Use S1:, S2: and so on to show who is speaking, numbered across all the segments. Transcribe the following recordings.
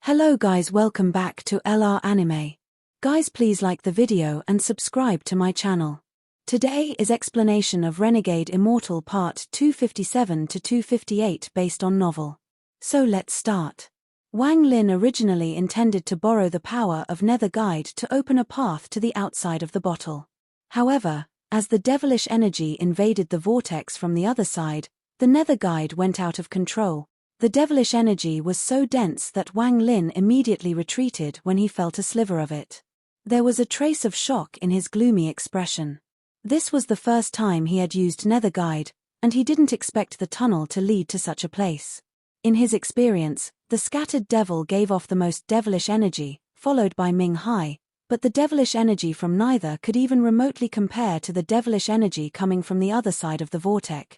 S1: Hello guys, welcome back to LR Anime. Guys, please like the video and subscribe to my channel. Today is explanation of Renegade Immortal part 257 to 258 based on novel. So let's start. Wang Lin originally intended to borrow the power of Nether Guide to open a path to the outside of the bottle. However, as the devilish energy invaded the vortex from the other side, the Nether Guide went out of control. The devilish energy was so dense that Wang Lin immediately retreated when he felt a sliver of it. There was a trace of shock in his gloomy expression. This was the first time he had used Nether Guide, and he didn't expect the tunnel to lead to such a place. In his experience, the scattered devil gave off the most devilish energy, followed by Ming Hai, but the devilish energy from neither could even remotely compare to the devilish energy coming from the other side of the vortex.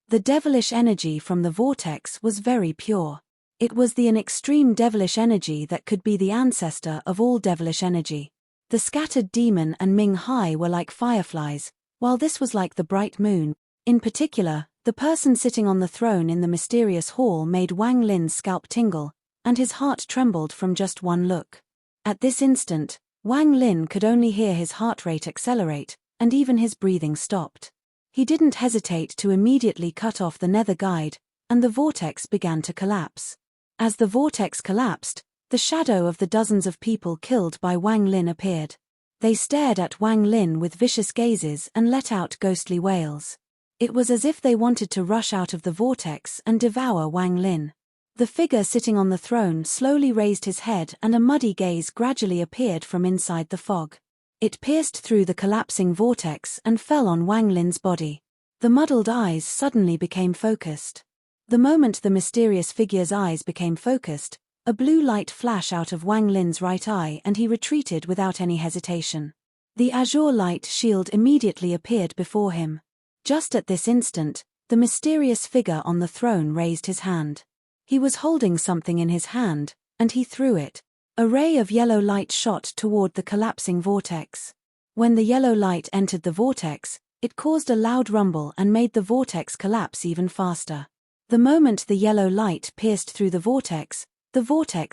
S1: The devilish energy from the vortex was very pure. It was the extreme devilish energy that could be the ancestor of all devilish energy. The scattered demon and Ming Hai were like fireflies, while this was like the bright moon. In particular, the person sitting on the throne in the mysterious hall made Wang Lin's scalp tingle, and his heart trembled from just one look. At this instant, Wang Lin could only hear his heart rate accelerate, and even his breathing stopped. He didn't hesitate to immediately cut off the Nether Guide, and the vortex began to collapse. As the vortex collapsed, the shadow of the dozens of people killed by Wang Lin appeared. They stared at Wang Lin with vicious gazes and let out ghostly wails. It was as if they wanted to rush out of the vortex and devour Wang Lin. The figure sitting on the throne slowly raised his head and a muddy gaze gradually appeared from inside the fog. It pierced through the collapsing vortex and fell on Wang Lin's body. The muddled eyes suddenly became focused. The moment the mysterious figure's eyes became focused, a blue light flashed out of Wang Lin's right eye and he retreated without any hesitation. The azure light shield immediately appeared before him. Just at this instant, the mysterious figure on the throne raised his hand. He was holding something in his hand, and he threw it. A ray of yellow light shot toward the collapsing vortex. When the yellow light entered the vortex, it caused a loud rumble and made the vortex collapse even faster. The moment the yellow light pierced through the vortex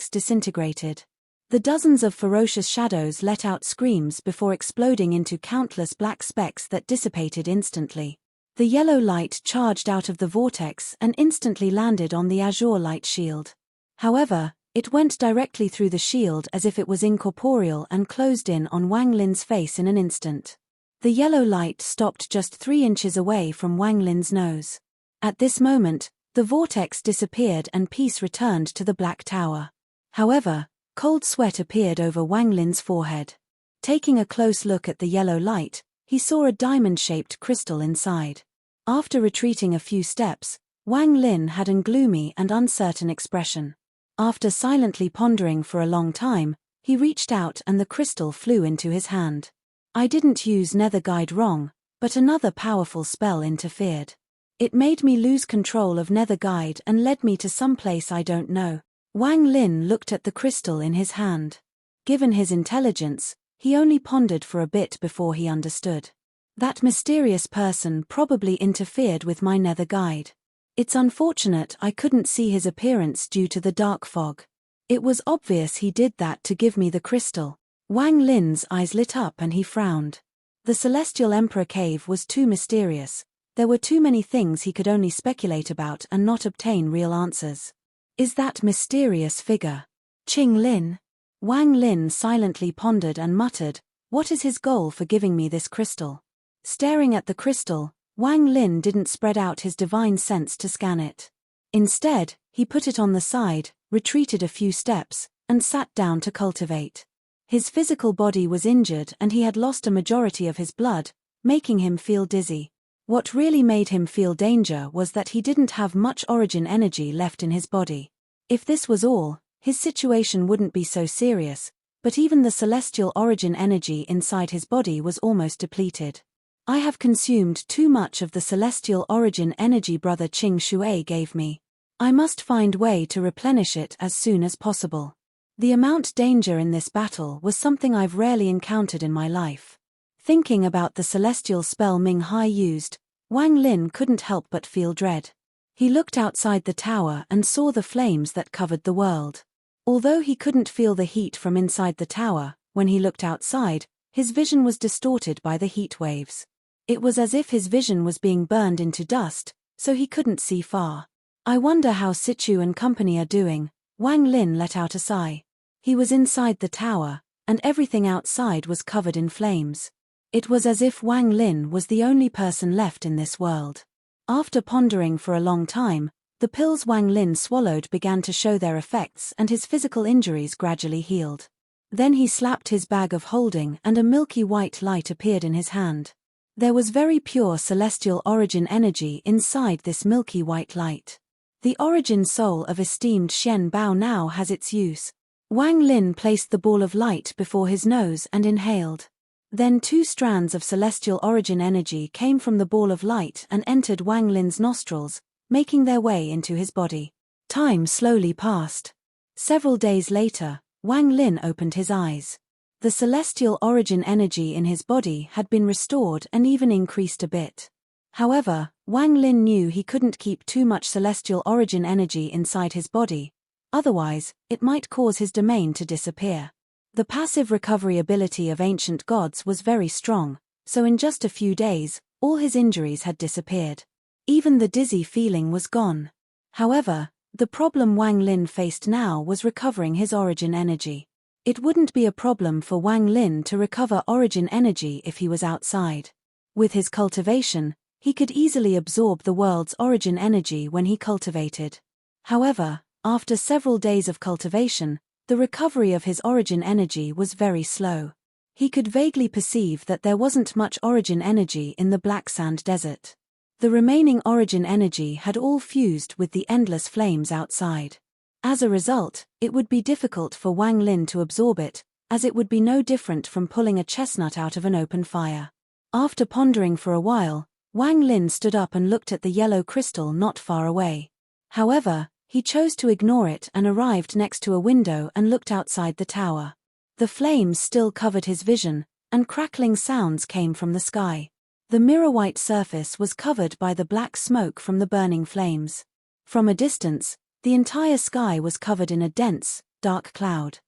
S1: disintegrated. The dozens of ferocious shadows let out screams before exploding into countless black specks that dissipated instantly. The yellow light charged out of the vortex and instantly landed on the azure light shield. However, it went directly through the shield as if it was incorporeal and closed in on Wang Lin's face in an instant. The yellow light stopped just 3 inches away from Wang Lin's nose. At this moment, the vortex disappeared and peace returned to the Black Tower. However, cold sweat appeared over Wang Lin's forehead. Taking a close look at the yellow light, he saw a diamond-shaped crystal inside. After retreating a few steps, Wang Lin had a gloomy and uncertain expression. After silently pondering for a long time, he reached out and the crystal flew into his hand. I didn't use Nether Guide wrong, but another powerful spell interfered. It made me lose control of Nether Guide and led me to some place I don't know. Wang Lin looked at the crystal in his hand. Given his intelligence, he only pondered for a bit before he understood. That mysterious person probably interfered with my Nether Guide. It's unfortunate I couldn't see his appearance due to the dark fog. It was obvious he did that to give me the crystal. Wang Lin's eyes lit up and he frowned. The Celestial Emperor Cave was too mysterious. There were too many things he could only speculate about and not obtain real answers. Is that mysterious figure Qing Lin? Wang Lin silently pondered and muttered, "What is his goal for giving me this crystal?" Staring at the crystal, Wang Lin didn't spread out his divine sense to scan it. Instead, he put it on the side, retreated a few steps, and sat down to cultivate. His physical body was injured and he had lost a majority of his blood, making him feel dizzy. What really made him feel danger was that he didn't have much origin energy left in his body. If this was all, his situation wouldn't be so serious, but even the celestial origin energy inside his body was almost depleted. I have consumed too much of the celestial origin energy Brother Qing Shui gave me. I must find way to replenish it as soon as possible. The amount danger in this battle was something I've rarely encountered in my life. Thinking about the celestial spell Ming Hai used, Wang Lin couldn't help but feel dread. He looked outside the tower and saw the flames that covered the world. Although he couldn't feel the heat from inside the tower, when he looked outside, his vision was distorted by the heat waves. It was as if his vision was being burned into dust, so he couldn't see far. I wonder how Sichu and company are doing. Wang Lin let out a sigh. He was inside the tower, and everything outside was covered in flames. It was as if Wang Lin was the only person left in this world. After pondering for a long time, the pills Wang Lin swallowed began to show their effects and his physical injuries gradually healed. Then he slapped his bag of holding and a milky white light appeared in his hand. There was very pure celestial origin energy inside this milky white light. The origin soul of esteemed Shen Bao now has its use. Wang Lin placed the ball of light before his nose and inhaled. Then 2 strands of celestial origin energy came from the ball of light and entered Wang Lin's nostrils, making their way into his body. Time slowly passed. Several days later, Wang Lin opened his eyes. The celestial origin energy in his body had been restored and even increased a bit. However, Wang Lin knew he couldn't keep too much celestial origin energy inside his body. Otherwise, it might cause his domain to disappear. The passive recovery ability of ancient gods was very strong, so in just a few days, all his injuries had disappeared. Even the dizzy feeling was gone. However, the problem Wang Lin faced now was recovering his origin energy. It wouldn't be a problem for Wang Lin to recover origin energy if he was outside. With his cultivation, he could easily absorb the world's origin energy when he cultivated. However, after several days of cultivation, the recovery of his origin energy was very slow. He could vaguely perceive that there wasn't much origin energy in the Black Sand Desert. The remaining origin energy had all fused with the endless flames outside. As a result, it would be difficult for Wang Lin to absorb it, as it would be no different from pulling a chestnut out of an open fire. After pondering for a while, Wang Lin stood up and looked at the yellow crystal not far away. However, he chose to ignore it and arrived next to a window and looked outside the tower. The flames still covered his vision, and crackling sounds came from the sky. The mirror-white surface was covered by the black smoke from the burning flames. From a distance, the entire sky was covered in a dense, dark cloud.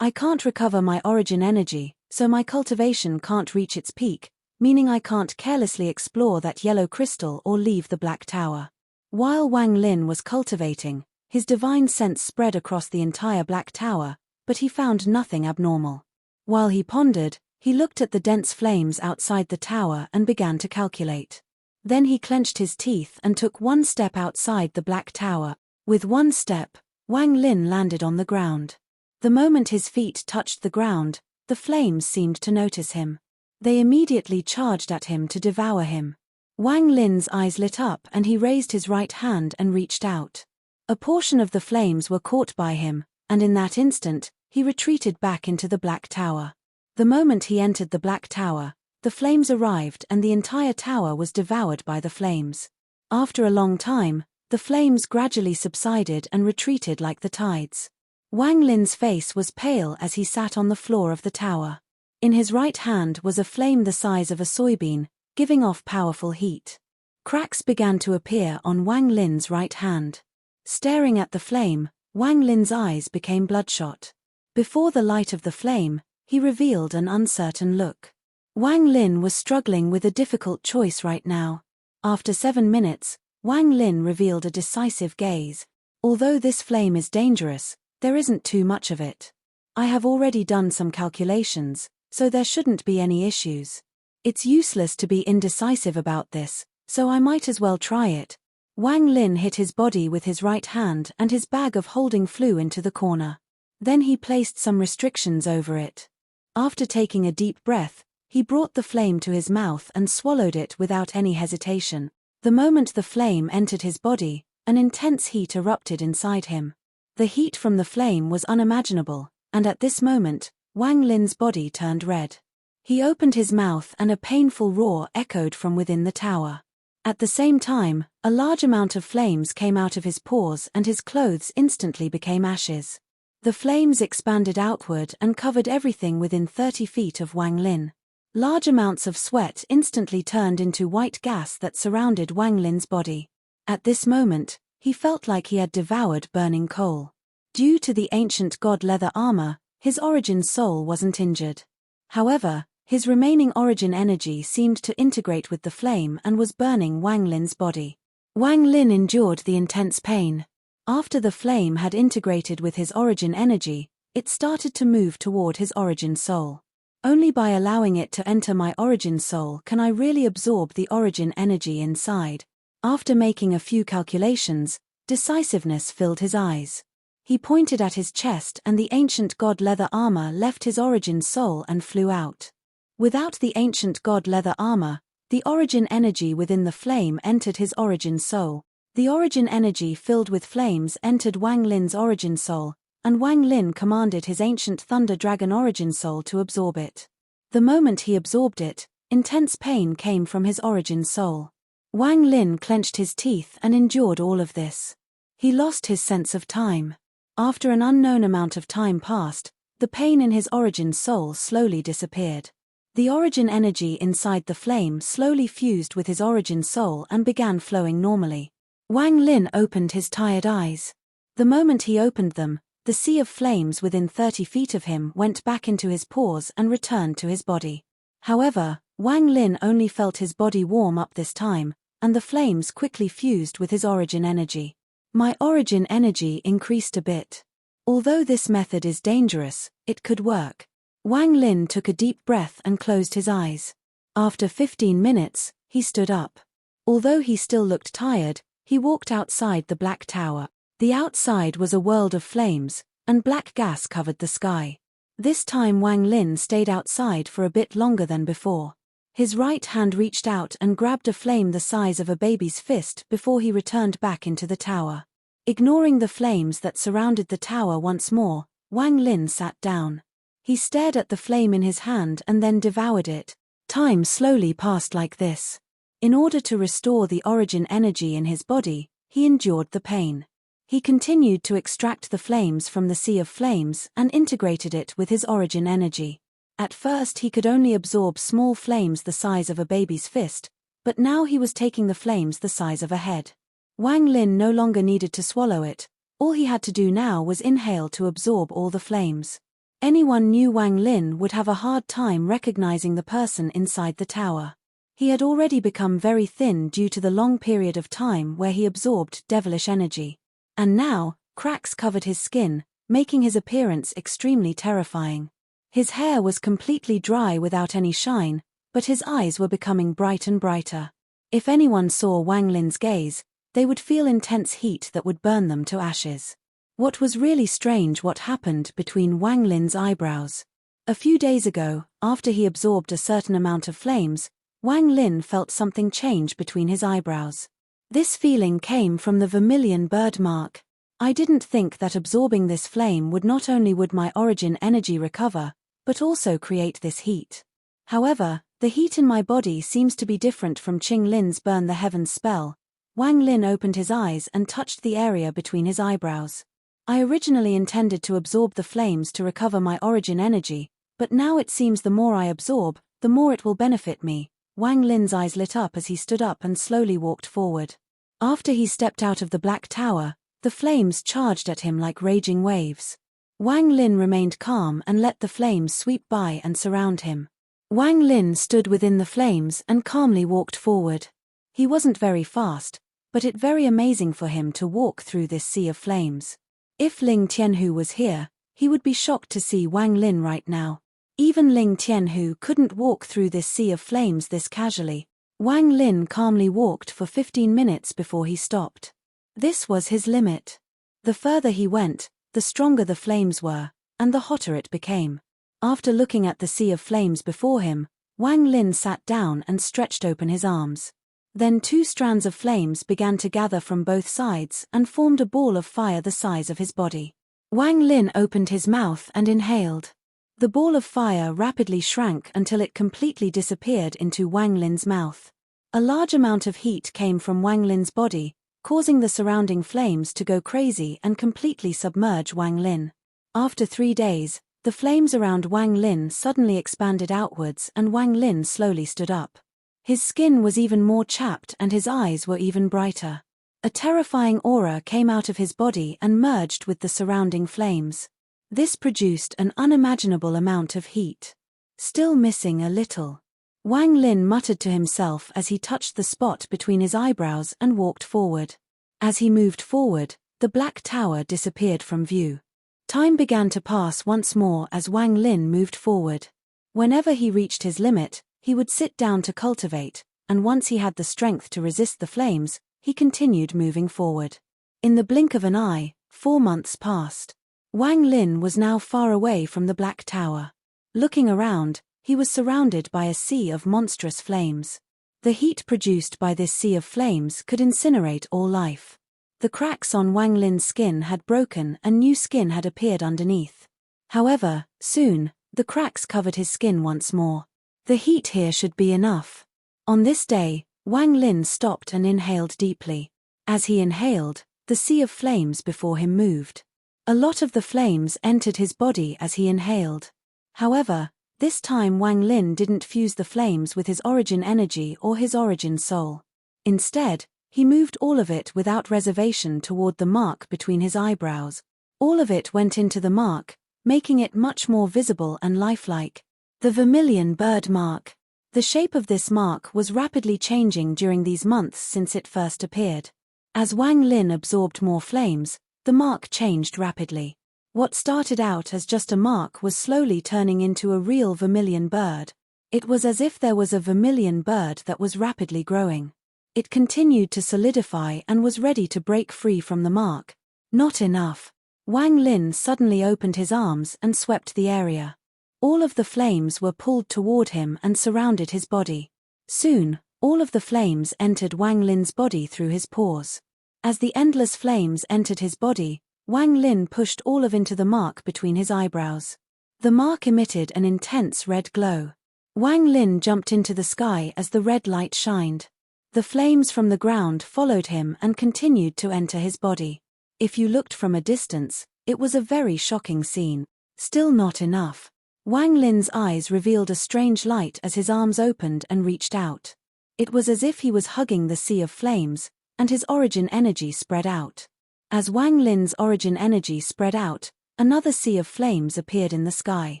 S1: I can't recover my origin energy, so my cultivation can't reach its peak, meaning I can't carelessly explore that yellow crystal or leave the Black Tower. While Wang Lin was cultivating, his divine sense spread across the entire Black Tower, but he found nothing abnormal. While he pondered, he looked at the dense flames outside the tower and began to calculate. Then he clenched his teeth and took one step outside the Black Tower. With one step, Wang Lin landed on the ground. The moment his feet touched the ground, the flames seemed to notice him. They immediately charged at him to devour him. Wang Lin's eyes lit up and he raised his right hand and reached out. A portion of the flames were caught by him, and in that instant, he retreated back into the Black Tower. The moment he entered the Black Tower, the flames arrived and the entire tower was devoured by the flames. After a long time, the flames gradually subsided and retreated like the tides. Wang Lin's face was pale as he sat on the floor of the tower. In his right hand was a flame the size of a soybean, giving off powerful heat. Cracks began to appear on Wang Lin's right hand. Staring at the flame, Wang Lin's eyes became bloodshot. Before the light of the flame, he revealed an uncertain look. Wang Lin was struggling with a difficult choice right now. After 7 minutes, Wang Lin revealed a decisive gaze. Although this flame is dangerous, there isn't too much of it. I have already done some calculations, so there shouldn't be any issues. It's useless to be indecisive about this, so I might as well try it. Wang Lin hit his body with his right hand and his bag of holding flew into the corner. Then he placed some restrictions over it. After taking a deep breath, he brought the flame to his mouth and swallowed it without any hesitation. The moment the flame entered his body, an intense heat erupted inside him. The heat from the flame was unimaginable, and at this moment, Wang Lin's body turned red. He opened his mouth and a painful roar echoed from within the tower. At the same time, a large amount of flames came out of his pores and his clothes instantly became ashes. The flames expanded outward and covered everything within 30 feet of Wang Lin. Large amounts of sweat instantly turned into white gas that surrounded Wang Lin's body. At this moment, he felt like he had devoured burning coal. Due to the ancient god leather armor, his origin soul wasn't injured. However, his remaining origin energy seemed to integrate with the flame and was burning Wang Lin's body. Wang Lin endured the intense pain. After the flame had integrated with his origin energy, it started to move toward his origin soul. Only by allowing it to enter my origin soul can I really absorb the origin energy inside. After making a few calculations, decisiveness filled his eyes. He pointed at his chest and the ancient god leather armor left his origin soul and flew out. Without the ancient god leather armor, the origin energy within the flame entered his origin soul. The origin energy filled with flames entered Wang Lin's origin soul, and Wang Lin commanded his ancient thunder dragon origin soul to absorb it. The moment he absorbed it, intense pain came from his origin soul. Wang Lin clenched his teeth and endured all of this. He lost his sense of time. After an unknown amount of time passed, the pain in his origin soul slowly disappeared. The origin energy inside the flame slowly fused with his origin soul and began flowing normally. Wang Lin opened his tired eyes. The moment he opened them, the sea of flames within 30 feet of him went back into his pores and returned to his body. However, Wang Lin only felt his body warm up this time, and the flames quickly fused with his origin energy. My origin energy increased a bit. Although this method is dangerous, it could work. Wang Lin took a deep breath and closed his eyes. After 15 minutes, he stood up. Although he still looked tired, he walked outside the black tower. The outside was a world of flames, and black gas covered the sky. This time Wang Lin stayed outside for a bit longer than before. His right hand reached out and grabbed a flame the size of a baby's fist before he returned back into the tower. Ignoring the flames that surrounded the tower once more, Wang Lin sat down. He stared at the flame in his hand and then devoured it. Time slowly passed like this. In order to restore the origin energy in his body, he endured the pain. He continued to extract the flames from the sea of flames and integrated it with his origin energy. At first he could only absorb small flames the size of a baby's fist, but now he was taking the flames the size of a head. Wang Lin no longer needed to swallow it, all he had to do now was inhale to absorb all the flames. Anyone knew Wang Lin would have a hard time recognizing the person inside the tower. He had already become very thin due to the long period of time where he absorbed devilish energy. And now, cracks covered his skin, making his appearance extremely terrifying. His hair was completely dry without any shine, but his eyes were becoming bright and brighter. If anyone saw Wang Lin's gaze, they would feel intense heat that would burn them to ashes. What was really strange what happened between Wang Lin's eyebrows. A few days ago, after he absorbed a certain amount of flames, Wang Lin felt something change between his eyebrows. This feeling came from the vermilion birthmark. I didn't think that absorbing this flame would not only would my origin energy recover, but also create this heat. However, the heat in my body seems to be different from Qing Lin's burn the heavens spell. Wang Lin opened his eyes and touched the area between his eyebrows. I originally intended to absorb the flames to recover my origin energy, but now it seems the more I absorb, the more it will benefit me. Wang Lin's eyes lit up as he stood up and slowly walked forward. After he stepped out of the black tower, the flames charged at him like raging waves. Wang Lin remained calm and let the flames sweep by and surround him. Wang Lin stood within the flames and calmly walked forward. He wasn't very fast, but it very amazing for him to walk through this sea of flames. If Ling Tianhu was here, he would be shocked to see Wang Lin right now. Even Ling Tianhu couldn't walk through this sea of flames this casually. Wang Lin calmly walked for 15 minutes before he stopped. This was his limit. The further he went, the stronger the flames were, and the hotter it became. After looking at the sea of flames before him, Wang Lin sat down and stretched open his arms. Then two strands of flames began to gather from both sides and formed a ball of fire the size of his body. Wang Lin opened his mouth and inhaled. The ball of fire rapidly shrank until it completely disappeared into Wang Lin's mouth. A large amount of heat came from Wang Lin's body, causing the surrounding flames to go crazy and completely submerge Wang Lin. After 3 days, the flames around Wang Lin suddenly expanded outwards and Wang Lin slowly stood up. His skin was even more chapped and his eyes were even brighter. A terrifying aura came out of his body and merged with the surrounding flames. This produced an unimaginable amount of heat. Still missing a little. Wang Lin muttered to himself as he touched the spot between his eyebrows and walked forward. As he moved forward, the black tower disappeared from view. Time began to pass once more as Wang Lin moved forward. Whenever he reached his limit, he would sit down to cultivate, and once he had the strength to resist the flames, he continued moving forward. In the blink of an eye, 4 months passed. Wang Lin was now far away from the black tower. Looking around, he was surrounded by a sea of monstrous flames. The heat produced by this sea of flames could incinerate all life. The cracks on Wang Lin's skin had broken and new skin had appeared underneath. However, soon, the cracks covered his skin once more. The heat here should be enough. On this day, Wang Lin stopped and inhaled deeply. As he inhaled, the sea of flames before him moved. A lot of the flames entered his body as he inhaled. However, this time Wang Lin didn't fuse the flames with his origin energy or his origin soul. Instead, he moved all of it without reservation toward the mark between his eyebrows. All of it went into the mark, making it much more visible and lifelike. The vermilion bird mark. The shape of this mark was rapidly changing during these months since it first appeared. As Wang Lin absorbed more flames, the mark changed rapidly. What started out as just a mark was slowly turning into a real vermilion bird. It was as if there was a vermilion bird that was rapidly growing. It continued to solidify and was ready to break free from the mark. Not enough. Wang Lin suddenly opened his arms and swept the area. All of the flames were pulled toward him and surrounded his body. Soon, all of the flames entered Wang Lin's body through his pores. As the endless flames entered his body, Wang Lin pushed all of into the mark between his eyebrows. The mark emitted an intense red glow. Wang Lin jumped into the sky as the red light shined. The flames from the ground followed him and continued to enter his body. If you looked from a distance, it was a very shocking scene. Still not enough. Wang Lin's eyes revealed a strange light as his arms opened and reached out. It was as if he was hugging the sea of flames, and his origin energy spread out. As Wang Lin's origin energy spread out, another sea of flames appeared in the sky.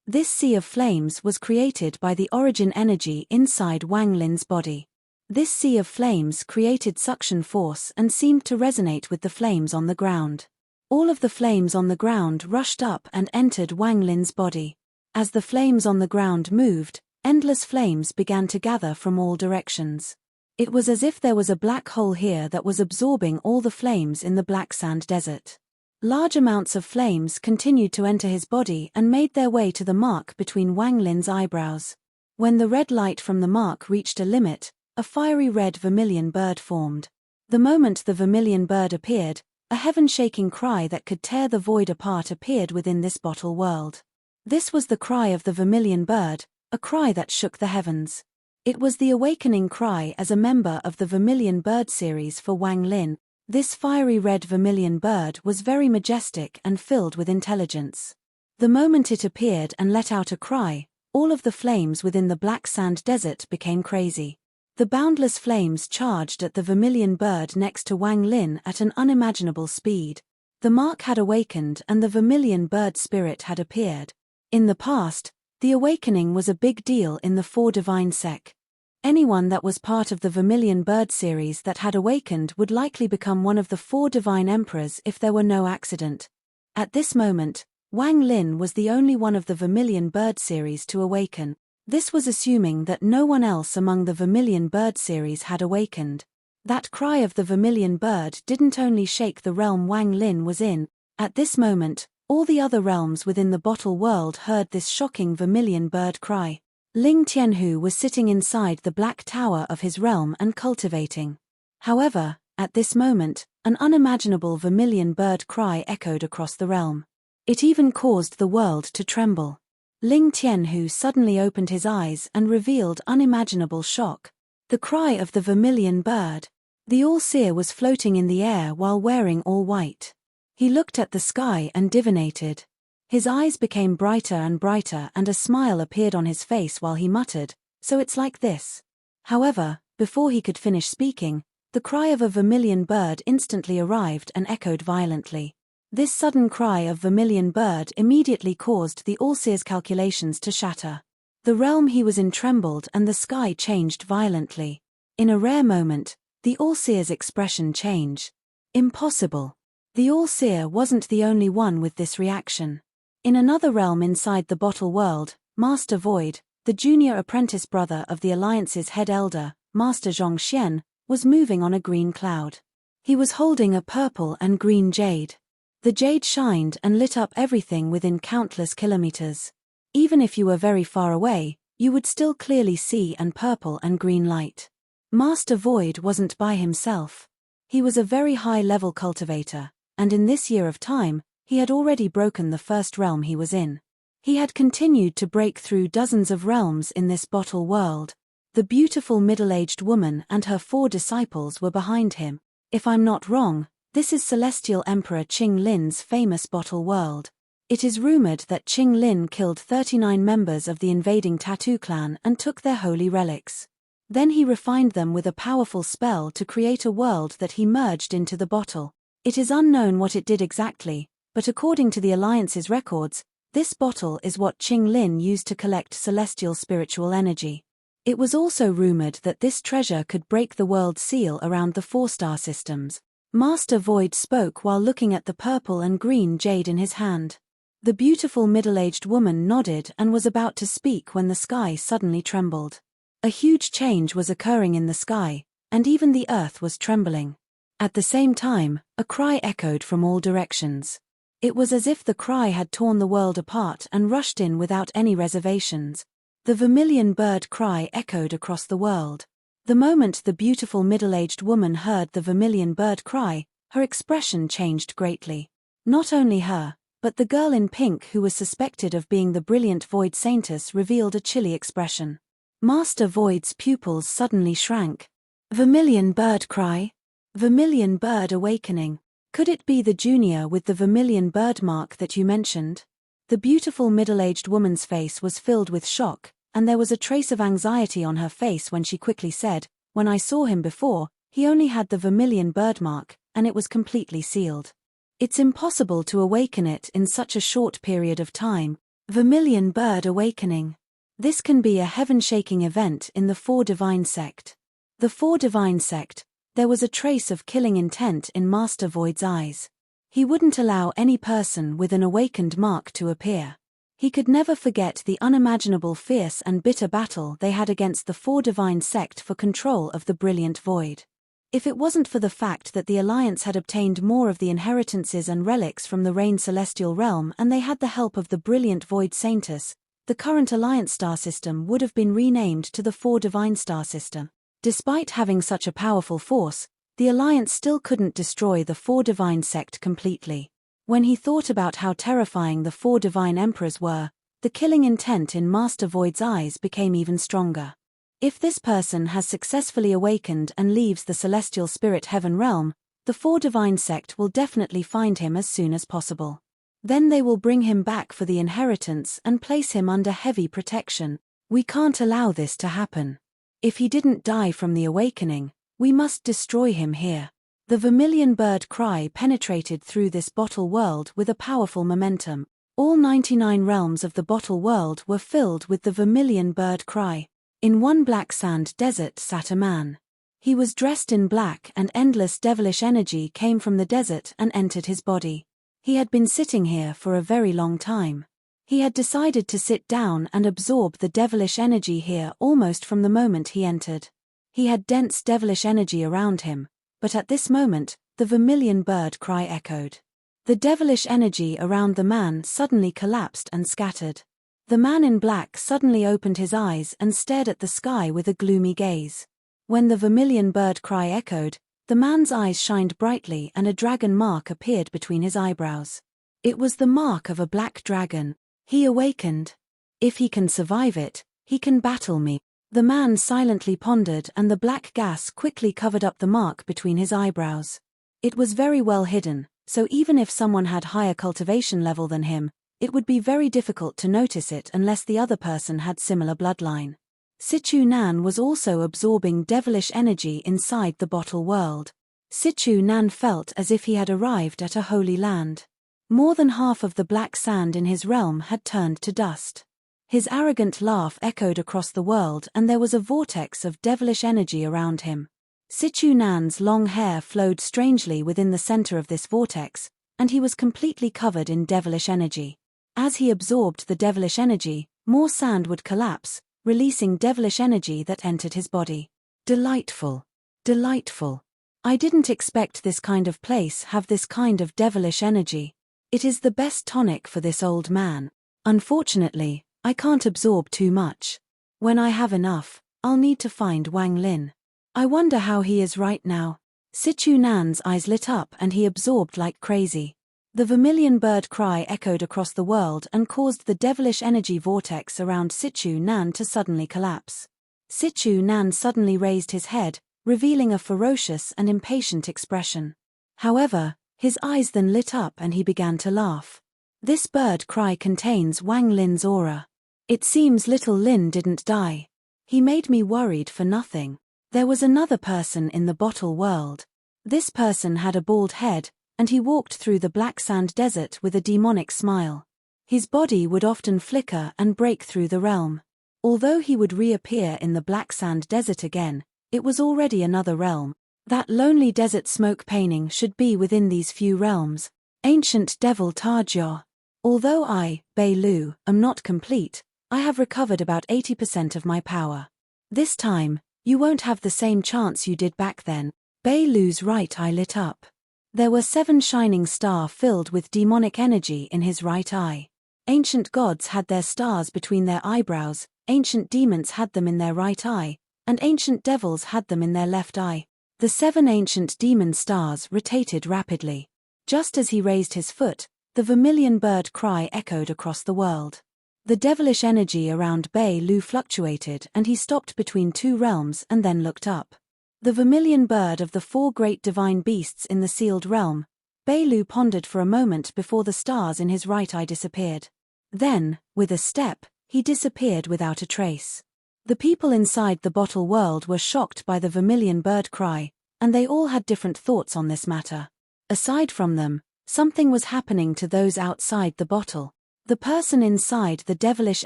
S1: This sea of flames was created by the origin energy inside Wang Lin's body. This sea of flames created suction force and seemed to resonate with the flames on the ground. All of the flames on the ground rushed up and entered Wang Lin's body. As the flames on the ground moved, endless flames began to gather from all directions. It was as if there was a black hole here that was absorbing all the flames in the black sand desert. Large amounts of flames continued to enter his body and made their way to the mark between Wang Lin's eyebrows. When the red light from the mark reached a limit, a fiery red vermilion bird formed. The moment the vermilion bird appeared, a heaven-shaking cry that could tear the void apart appeared within this bottle world. This was the cry of the vermilion bird, a cry that shook the heavens. It was the awakening cry as a member of the Vermilion Bird series for Wang Lin. This fiery red vermilion bird was very majestic and filled with intelligence. The moment it appeared and let out a cry, all of the flames within the black sand desert became crazy. The boundless flames charged at the vermilion bird next to Wang Lin at an unimaginable speed. The mark had awakened and the vermilion bird spirit had appeared. In the past, the awakening was a big deal in the Four Divine Sect. Anyone that was part of the Vermilion Bird series that had awakened would likely become one of the 4 divine emperors if there were no accident. At this moment, Wang Lin was the only one of the Vermilion Bird series to awaken. This was assuming that no one else among the Vermilion Bird series had awakened. That cry of the Vermilion Bird didn't only shake the realm Wang Lin was in. At this moment, all the other realms within the bottle world heard this shocking Vermilion Bird cry. Ling Tianhu was sitting inside the black tower of his realm and cultivating. However, at this moment, an unimaginable Vermilion Bird cry echoed across the realm. It even caused the world to tremble. Ling Tianhu suddenly opened his eyes and revealed unimaginable shock. The cry of the Vermilion Bird. The All-Seer was floating in the air while wearing all white. He looked at the sky and divinated. His eyes became brighter and brighter and a smile appeared on his face while he muttered, "So it's like this." However, before he could finish speaking, The cry of a vermilion bird instantly arrived and echoed violently. This sudden cry of vermilion bird immediately caused the All-Seer's calculations to shatter. The realm he was in trembled and the sky changed violently. In a rare moment, the All-Seer's expression changed. Impossible. The All-Seer wasn't the only one with this reaction. In another realm inside the bottle world, Master Void, the junior apprentice brother of the Alliance's head elder, Master Zhongxian, was moving on a green cloud. He was holding a purple and green jade. The jade shined and lit up everything within countless kilometers. Even if you were very far away, you would still clearly see an purple and green light. Master Void wasn't by himself. He was a very high-level cultivator, and in this year of time, he had already broken the first realm he was in. He had continued to break through dozens of realms in this bottle world. The beautiful middle-aged woman and her 4 disciples were behind him. If I'm not wrong, this is Celestial Emperor Qing Lin's famous bottle world. It is rumored that Qing Lin killed 39 members of the invading Tattoo clan and took their holy relics. Then he refined them with a powerful spell to create a world that he merged into the bottle. It is unknown what it did exactly, but according to the Alliance's records, this bottle is what Qing Lin used to collect celestial spiritual energy. It was also rumored that this treasure could break the world seal around the 4-star systems. Master Void spoke while looking at the purple and green jade in his hand. The beautiful middle-aged woman nodded and was about to speak when the sky suddenly trembled. A huge change was occurring in the sky, and even the earth was trembling. At the same time, a cry echoed from all directions. It was as if the cry had torn the world apart and rushed in without any reservations. The vermilion bird cry echoed across the world. The moment the beautiful middle-aged woman heard the vermilion bird cry, her expression changed greatly. Not only her, but the girl in pink who was suspected of being the brilliant Void Saintess revealed a chilly expression. Master Void's pupils suddenly shrank. Vermilion bird cry? Vermilion bird awakening. Could it be the junior with the vermilion bird mark that you mentioned? The beautiful middle-aged woman's face was filled with shock, and there was a trace of anxiety on her face when she quickly said, "When I saw him before, he only had the vermilion bird mark, and it was completely sealed. It's impossible to awaken it in such a short period of time." Vermilion bird awakening. This can be a heaven-shaking event in the 4 Divine Sect. The 4 Divine Sect, there was a trace of killing intent in Master Void's eyes. He wouldn't allow any person with an awakened mark to appear. He could never forget the unimaginable fierce and bitter battle they had against the 4 Divine Sect for control of the brilliant Void. If it wasn't for the fact that the Alliance had obtained more of the inheritances and relics from the Rain Celestial Realm and they had the help of the brilliant Void Saintess, the current Alliance star system would have been renamed to the 4 Divine Star System. Despite having such a powerful force, the Alliance still couldn't destroy the 4 Divine Sect completely. When he thought about how terrifying the 4 Divine Emperors were, the killing intent in Master Void's eyes became even stronger. If this person has successfully awakened and leaves the Celestial Spirit Heaven realm, the 4 Divine Sect will definitely find him as soon as possible. Then they will bring him back for the inheritance and place him under heavy protection. We can't allow this to happen. If he didn't die from the awakening, we must destroy him here. The vermilion bird cry penetrated through this bottle world with a powerful momentum. All 99 realms of the bottle world were filled with the vermilion bird cry. In one black sand desert sat a man. He was dressed in black and endless devilish energy came from the desert and entered his body. He had been sitting here for a very long time. He had decided to sit down and absorb the devilish energy here almost from the moment he entered. He had dense devilish energy around him, but at this moment, the vermilion bird cry echoed. The devilish energy around the man suddenly collapsed and scattered. The man in black suddenly opened his eyes and stared at the sky with a gloomy gaze. When the vermilion bird cry echoed, the man's eyes shined brightly and a dragon mark appeared between his eyebrows. It was the mark of a black dragon. He awakened. If he can survive it, he can battle me. The man silently pondered and the black gas quickly covered up the mark between his eyebrows. It was very well hidden, so even if someone had higher cultivation level than him, it would be very difficult to notice it unless the other person had similar bloodline. Sichu Nan was also absorbing devilish energy inside the bottle world. Sichu Nan felt as if he had arrived at a holy land. More than half of the black sand in his realm had turned to dust. His arrogant laugh echoed across the world and there was a vortex of devilish energy around him. Sichu Nan's long hair flowed strangely within the center of this vortex, and he was completely covered in devilish energy. As he absorbed the devilish energy, more sand would collapse, releasing devilish energy that entered his body. Delightful. Delightful. I didn't expect this kind of place have this kind of devilish energy. It is the best tonic for this old man. Unfortunately, I can't absorb too much. When I have enough, I'll need to find Wang Lin. I wonder how he is right now. Sichu Nan's eyes lit up and he absorbed like crazy. The vermilion bird cry echoed across the world and caused the devilish energy vortex around Sichu Nan to suddenly collapse. Sichu Nan suddenly raised his head, revealing a ferocious and impatient expression. However, his eyes then lit up and he began to laugh. This bird cry contains Wang Lin's aura. It seems little Lin didn't die. He made me worried for nothing. There was another person in the bottle world. This person had a bald head, and he walked through the black sand desert with a demonic smile. His body would often flicker and break through the realm. Although he would reappear in the black sand desert again, it was already another realm. That lonely desert smoke painting should be within these few realms. Ancient Devil Tajor. Although I, Bei Lu, am not complete, I have recovered about 80% of my power. This time, you won't have the same chance you did back then. Bei Lu's right eye lit up. There were 7 shining stars filled with demonic energy in his right eye. Ancient gods had their stars between their eyebrows, ancient demons had them in their right eye, and ancient devils had them in their left eye. The 7 ancient demon stars rotated rapidly. Just as he raised his foot, the vermilion bird cry echoed across the world. The devilish energy around Bei Lu fluctuated and he stopped between 2 realms and then looked up. The vermilion bird of the 4 great divine beasts in the sealed realm. Bei Lu pondered for a moment before the stars in his right eye disappeared. Then, with a step, he disappeared without a trace. The people inside the bottle world were shocked by the vermilion bird cry, and they all had different thoughts on this matter. Aside from them, something was happening to those outside the bottle. The person inside the devilish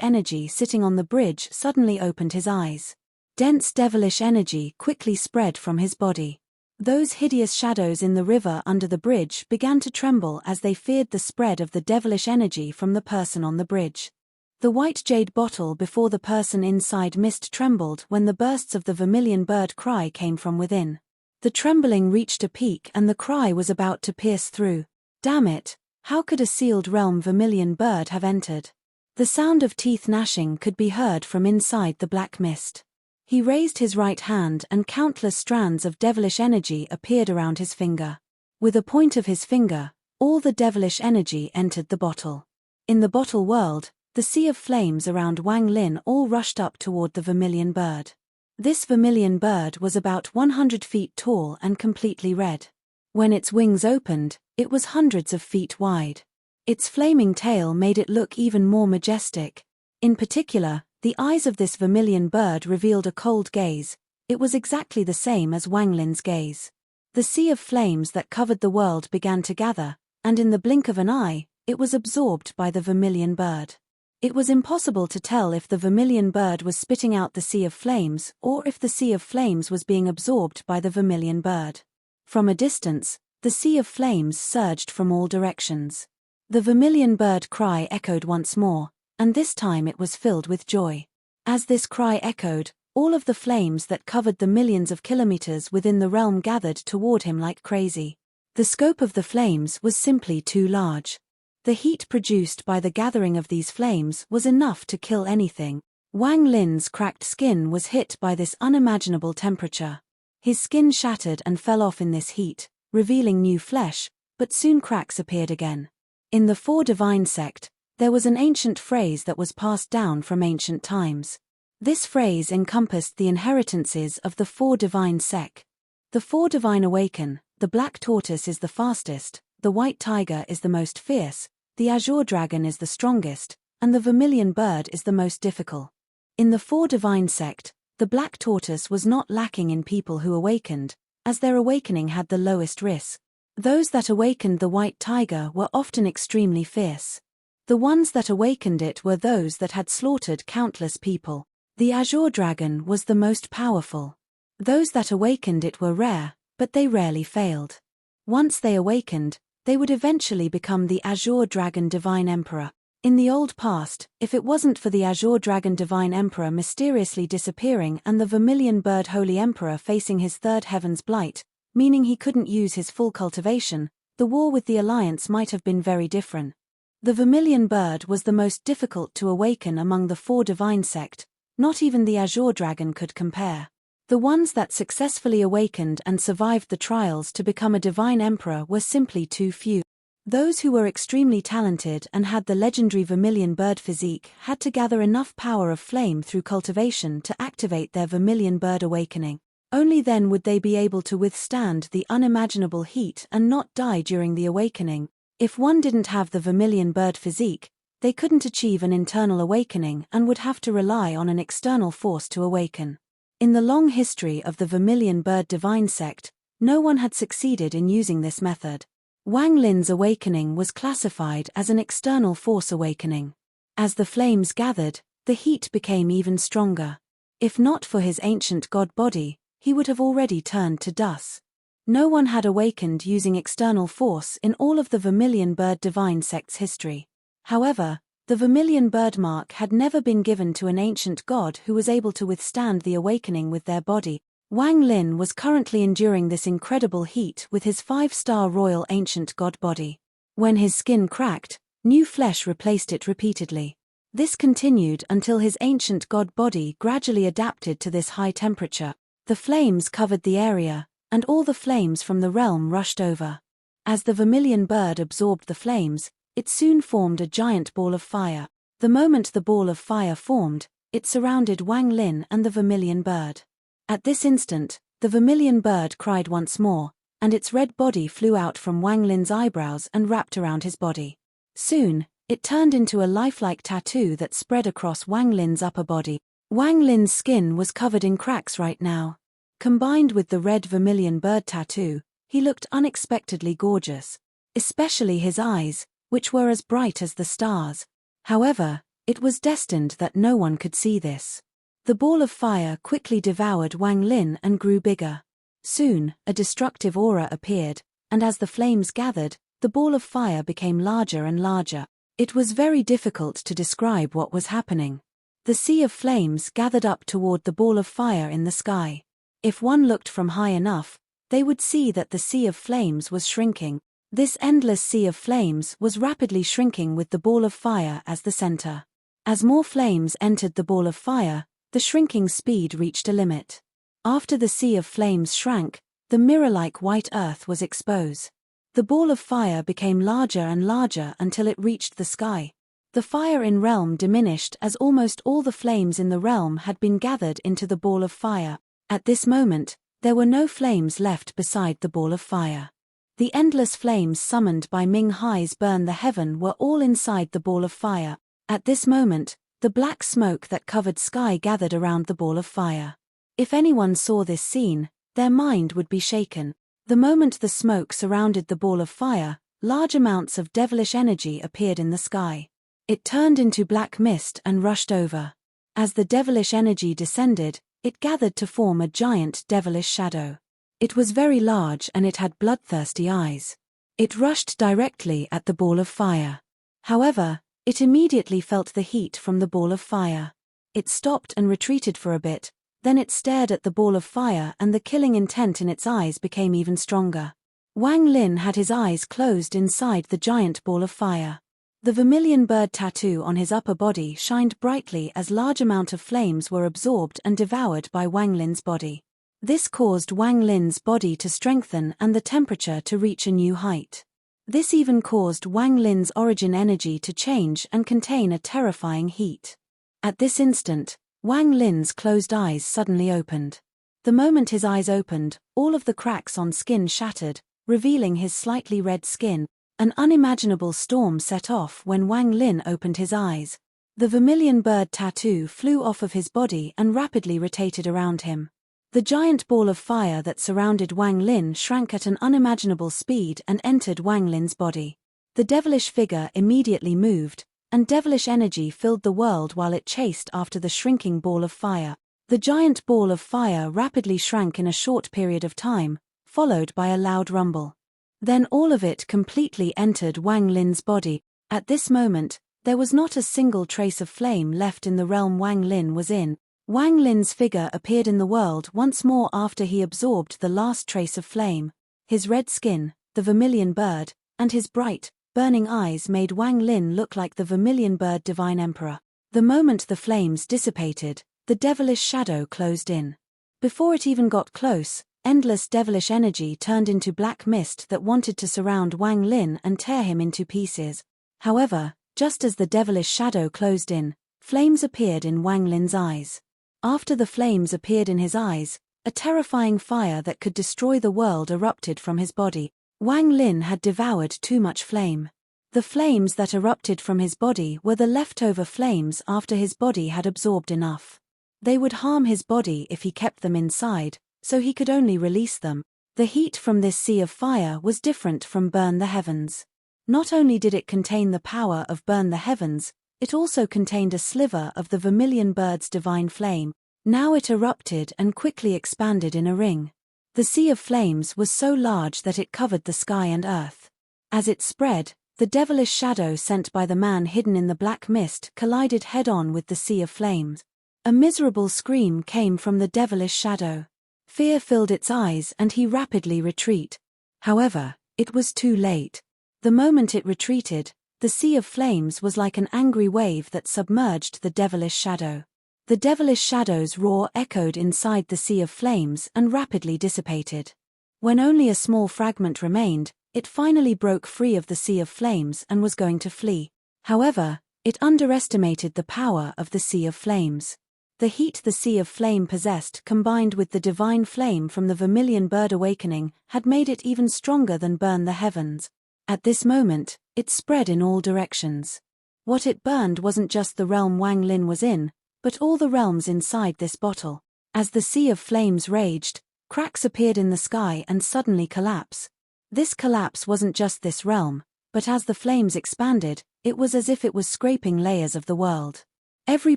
S1: energy sitting on the bridge suddenly opened his eyes. Dense devilish energy quickly spread from his body. Those hideous shadows in the river under the bridge began to tremble as they feared the spread of the devilish energy from the person on the bridge. The white jade bottle before the person inside mist trembled when the bursts of the vermilion bird cry came from within. The trembling reached a peak and the cry was about to pierce through. Damn it, how could a sealed realm vermilion bird have entered? The sound of teeth gnashing could be heard from inside the black mist. He raised his right hand and countless strands of devilish energy appeared around his finger. With a point of his finger, all the devilish energy entered the bottle. In the bottle world, the sea of flames around Wang Lin all rushed up toward the vermilion bird. This vermilion bird was about 100 feet tall and completely red. When its wings opened, it was hundreds of feet wide. Its flaming tail made it look even more majestic. In particular, the eyes of this vermilion bird revealed a cold gaze. It was exactly the same as Wang Lin's gaze. The sea of flames that covered the world began to gather, and in the blink of an eye, it was absorbed by the vermilion bird. It was impossible to tell if the vermilion bird was spitting out the sea of flames or if the sea of flames was being absorbed by the vermilion bird. From a distance, the sea of flames surged from all directions. The vermilion bird cry echoed once more, and this time it was filled with joy. As this cry echoed, all of the flames that covered the millions of kilometers within the realm gathered toward him like crazy. The scope of the flames was simply too large. The heat produced by the gathering of these flames was enough to kill anything. Wang Lin's cracked skin was hit by this unimaginable temperature. His skin shattered and fell off in this heat, revealing new flesh, but soon cracks appeared again. In the 4 divine sect, there was an ancient phrase that was passed down from ancient times. This phrase encompassed the inheritances of the 4 divine sect. The 4 divine awaken, the black tortoise is the fastest, the white tiger is the most fierce, the azure dragon is the strongest, and the vermilion bird is the most difficult. In the Four Divine sect, the Black Tortoise was not lacking in people who awakened, as their awakening had the lowest risk. Those that awakened the White Tiger were often extremely fierce. The ones that awakened it were those that had slaughtered countless people. The Azure Dragon was the most powerful. Those that awakened it were rare, but they rarely failed. Once they awakened, they would eventually become the Azure Dragon Divine Emperor. In the old past, if it wasn't for the Azure Dragon Divine Emperor mysteriously disappearing and the Vermilion Bird Holy Emperor facing his third heaven's blight, meaning he couldn't use his full cultivation, the war with the Alliance might have been very different. The Vermilion Bird was the most difficult to awaken among the Four Divine sect, not even the Azure Dragon could compare. The ones that successfully awakened and survived the trials to become a Divine Emperor were simply too few. Those who were extremely talented and had the legendary Vermilion Bird physique had to gather enough power of flame through cultivation to activate their Vermilion Bird awakening. Only then would they be able to withstand the unimaginable heat and not die during the awakening. If one didn't have the Vermilion Bird physique, they couldn't achieve an internal awakening and would have to rely on an external force to awaken. In the long history of the Vermilion Bird Divine sect, no one had succeeded in using this method. Wang Lin's awakening was classified as an external force awakening. As the flames gathered, the heat became even stronger. If not for his ancient god body, he would have already turned to dust. No one had awakened using external force in all of the Vermilion Bird Divine sect's history. However, the Vermilion Bird mark had never been given to an ancient god who was able to withstand the awakening with their body. Wang Lin was currently enduring this incredible heat with his 5-star royal ancient god body. When his skin cracked, new flesh replaced it repeatedly. This continued until his ancient god body gradually adapted to this high temperature. The flames covered the area, and all the flames from the realm rushed over. As the Vermilion Bird absorbed the flames, it soon formed a giant ball of fire. The moment the ball of fire formed, it surrounded Wang Lin and the Vermilion Bird. At this instant, the Vermilion Bird cried once more, and its red body flew out from Wang Lin's eyebrows and wrapped around his body. Soon, it turned into a lifelike tattoo that spread across Wang Lin's upper body. Wang Lin's skin was covered in cracks right now. Combined with the red Vermilion Bird tattoo, he looked unexpectedly gorgeous. Especially his eyes, which were as bright as the stars. However, it was destined that no one could see this. The ball of fire quickly devoured Wang Lin and grew bigger. Soon, a destructive aura appeared, and as the flames gathered, the ball of fire became larger and larger. It was very difficult to describe what was happening. The sea of flames gathered up toward the ball of fire in the sky. If one looked from high enough, they would see that the sea of flames was shrinking. This endless sea of flames was rapidly shrinking with the ball of fire as the center. As more flames entered the ball of fire, the shrinking speed reached a limit. After the sea of flames shrank, the mirror-like white earth was exposed. The ball of fire became larger and larger until it reached the sky. The fire in realm diminished as almost all the flames in the realm had been gathered into the ball of fire. At this moment, there were no flames left beside the ball of fire. The endless flames summoned by Ming Hai's Burn the Heaven were all inside the ball of fire. At this moment, the black smoke that covered sky gathered around the ball of fire. If anyone saw this scene, their mind would be shaken. The moment the smoke surrounded the ball of fire, large amounts of devilish energy appeared in the sky. It turned into black mist and rushed over. As the devilish energy descended, it gathered to form a giant devilish shadow. It was very large and it had bloodthirsty eyes. It rushed directly at the ball of fire. However, it immediately felt the heat from the ball of fire. It stopped and retreated for a bit, then it stared at the ball of fire and the killing intent in its eyes became even stronger. Wang Lin had his eyes closed inside the giant ball of fire. The Vermilion Bird tattoo on his upper body shined brightly as large amount of flames were absorbed and devoured by Wang Lin's body. This caused Wang Lin's body to strengthen and the temperature to reach a new height. This even caused Wang Lin's origin energy to change and contain a terrifying heat. At this instant, Wang Lin's closed eyes suddenly opened. The moment his eyes opened, all of the cracks on skin shattered, revealing his slightly red skin. An unimaginable storm set off when Wang Lin opened his eyes. The vermilion bird tattoo flew off of his body and rapidly rotated around him. The giant ball of fire that surrounded Wang Lin shrank at an unimaginable speed and entered Wang Lin's body. The devilish figure immediately moved, and devilish energy filled the world while it chased after the shrinking ball of fire. The giant ball of fire rapidly shrank in a short period of time, followed by a loud rumble. Then all of it completely entered Wang Lin's body. At this moment, there was not a single trace of flame left in the realm Wang Lin was in. Wang Lin's figure appeared in the world once more after he absorbed the last trace of flame. His red skin, the vermilion bird, and his bright, burning eyes made Wang Lin look like the vermilion bird divine emperor. The moment the flames dissipated, the devilish shadow closed in. Before it even got close, endless devilish energy turned into black mist that wanted to surround Wang Lin and tear him into pieces. However, just as the devilish shadow closed in, flames appeared in Wang Lin's eyes. After the flames appeared in his eyes, a terrifying fire that could destroy the world erupted from his body. Wang Lin had devoured too much flame. The flames that erupted from his body were the leftover flames after his body had absorbed enough. They would harm his body if he kept them inside, so he could only release them. The heat from this sea of fire was different from Burn the Heavens. Not only did it contain the power of Burn the Heavens, it also contained a sliver of the vermilion bird's divine flame. Now it erupted and quickly expanded in a ring. The sea of flames was so large that it covered the sky and earth. As it spread, the devilish shadow sent by the man hidden in the black mist collided head-on with the sea of flames. A miserable scream came from the devilish shadow. Fear filled its eyes and he rapidly retreated. However, it was too late. The moment it retreated, the sea of flames was like an angry wave that submerged the devilish shadow. The devilish shadow's roar echoed inside the sea of flames and rapidly dissipated. When only a small fragment remained, it finally broke free of the sea of flames and was going to flee. However, it underestimated the power of the sea of flames. The heat the sea of flame possessed combined with the divine flame from the vermilion bird awakening had made it even stronger than Burn the Heavens. At this moment, it spread in all directions. What it burned wasn't just the realm Wang Lin was in, but all the realms inside this bottle. As the sea of flames raged, cracks appeared in the sky and suddenly collapsed. This collapse wasn't just this realm, but as the flames expanded, it was as if it was scraping layers of the world. Every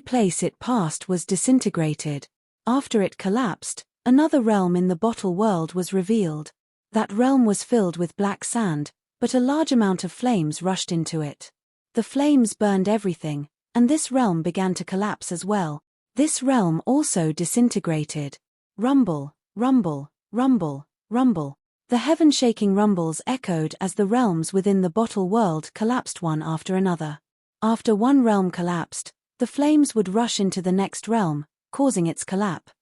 S1: place it passed was disintegrated. After it collapsed, another realm in the bottle world was revealed. That realm was filled with black sand, but a large amount of flames rushed into it. The flames burned everything, and this realm began to collapse as well. This realm also disintegrated. Rumble, rumble, rumble, rumble. The heaven-shaking rumbles echoed as the realms within the bottle world collapsed one after another. After one realm collapsed, the flames would rush into the next realm, causing its collapse.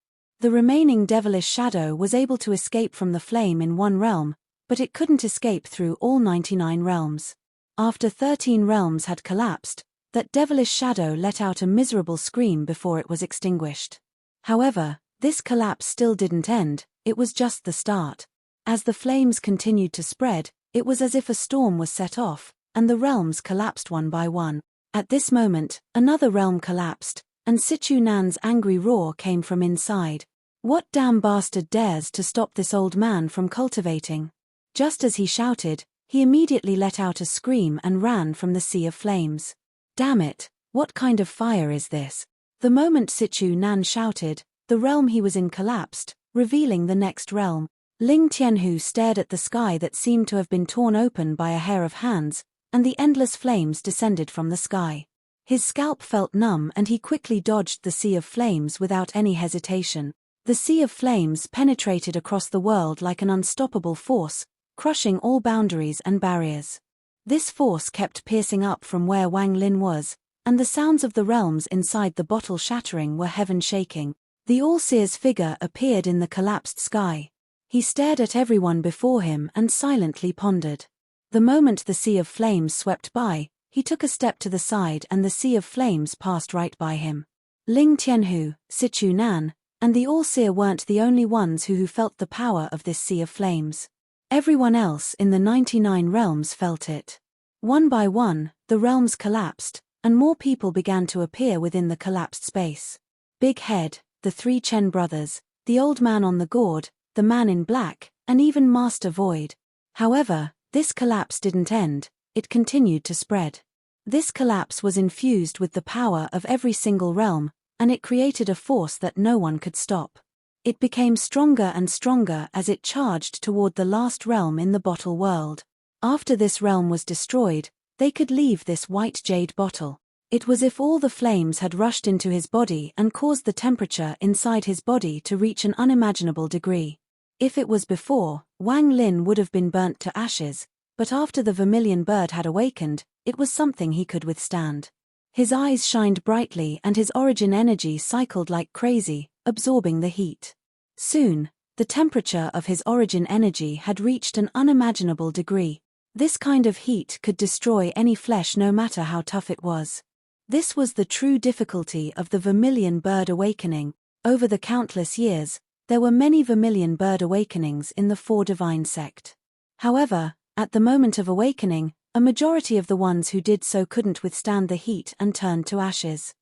S1: The remaining devilish shadow was able to escape from the flame in one realm, but it couldn't escape through all 99 realms. After 13 realms had collapsed, that devilish shadow let out a miserable scream before it was extinguished. However, this collapse still didn't end, it was just the start. As the flames continued to spread, it was as if a storm was set off, and the realms collapsed one by one. At this moment, another realm collapsed, and Sichu Nan's angry roar came from inside. What damn bastard dares to stop this old man from cultivating? Just as he shouted, he immediately let out a scream and ran from the sea of flames. Damn it, what kind of fire is this? The moment Sichu Nan shouted, the realm he was in collapsed, revealing the next realm. Ling Tianhu stared at the sky that seemed to have been torn open by a hair of hands, and the endless flames descended from the sky. His scalp felt numb and he quickly dodged the sea of flames without any hesitation. The sea of flames penetrated across the world like an unstoppable force, crushing all boundaries and barriers. This force kept piercing up from where Wang Lin was, and the sounds of the realms inside the bottle shattering were heaven-shaking. The All-Seer's figure appeared in the collapsed sky. He stared at everyone before him and silently pondered. The moment the sea of flames swept by, he took a step to the side and the sea of flames passed right by him. Ling Tianhu, Sichu Nan, and the All-Seer weren't the only ones who felt the power of this sea of flames. Everyone else in the 99 realms felt it. One by one, the realms collapsed, and more people began to appear within the collapsed space. Big Head, the three Chen brothers, the old man on the gourd, the man in black, and even Master Void. However, this collapse didn't end, it continued to spread. This collapse was infused with the power of every single realm, and it created a force that no one could stop. It became stronger and stronger as it charged toward the last realm in the bottle world. After this realm was destroyed, they could leave this white jade bottle. It was as if all the flames had rushed into his body and caused the temperature inside his body to reach an unimaginable degree. If it was before, Wang Lin would have been burnt to ashes, but after the vermilion bird had awakened, it was something he could withstand. His eyes shined brightly and his origin energy cycled like crazy, absorbing the heat. Soon, the temperature of his origin energy had reached an unimaginable degree. This kind of heat could destroy any flesh no matter how tough it was. This was the true difficulty of the vermilion bird awakening. Over the countless years, there were many vermilion bird awakenings in the Four Divine sect. However, at the moment of awakening, a majority of the ones who did so couldn't withstand the heat and turned to ashes.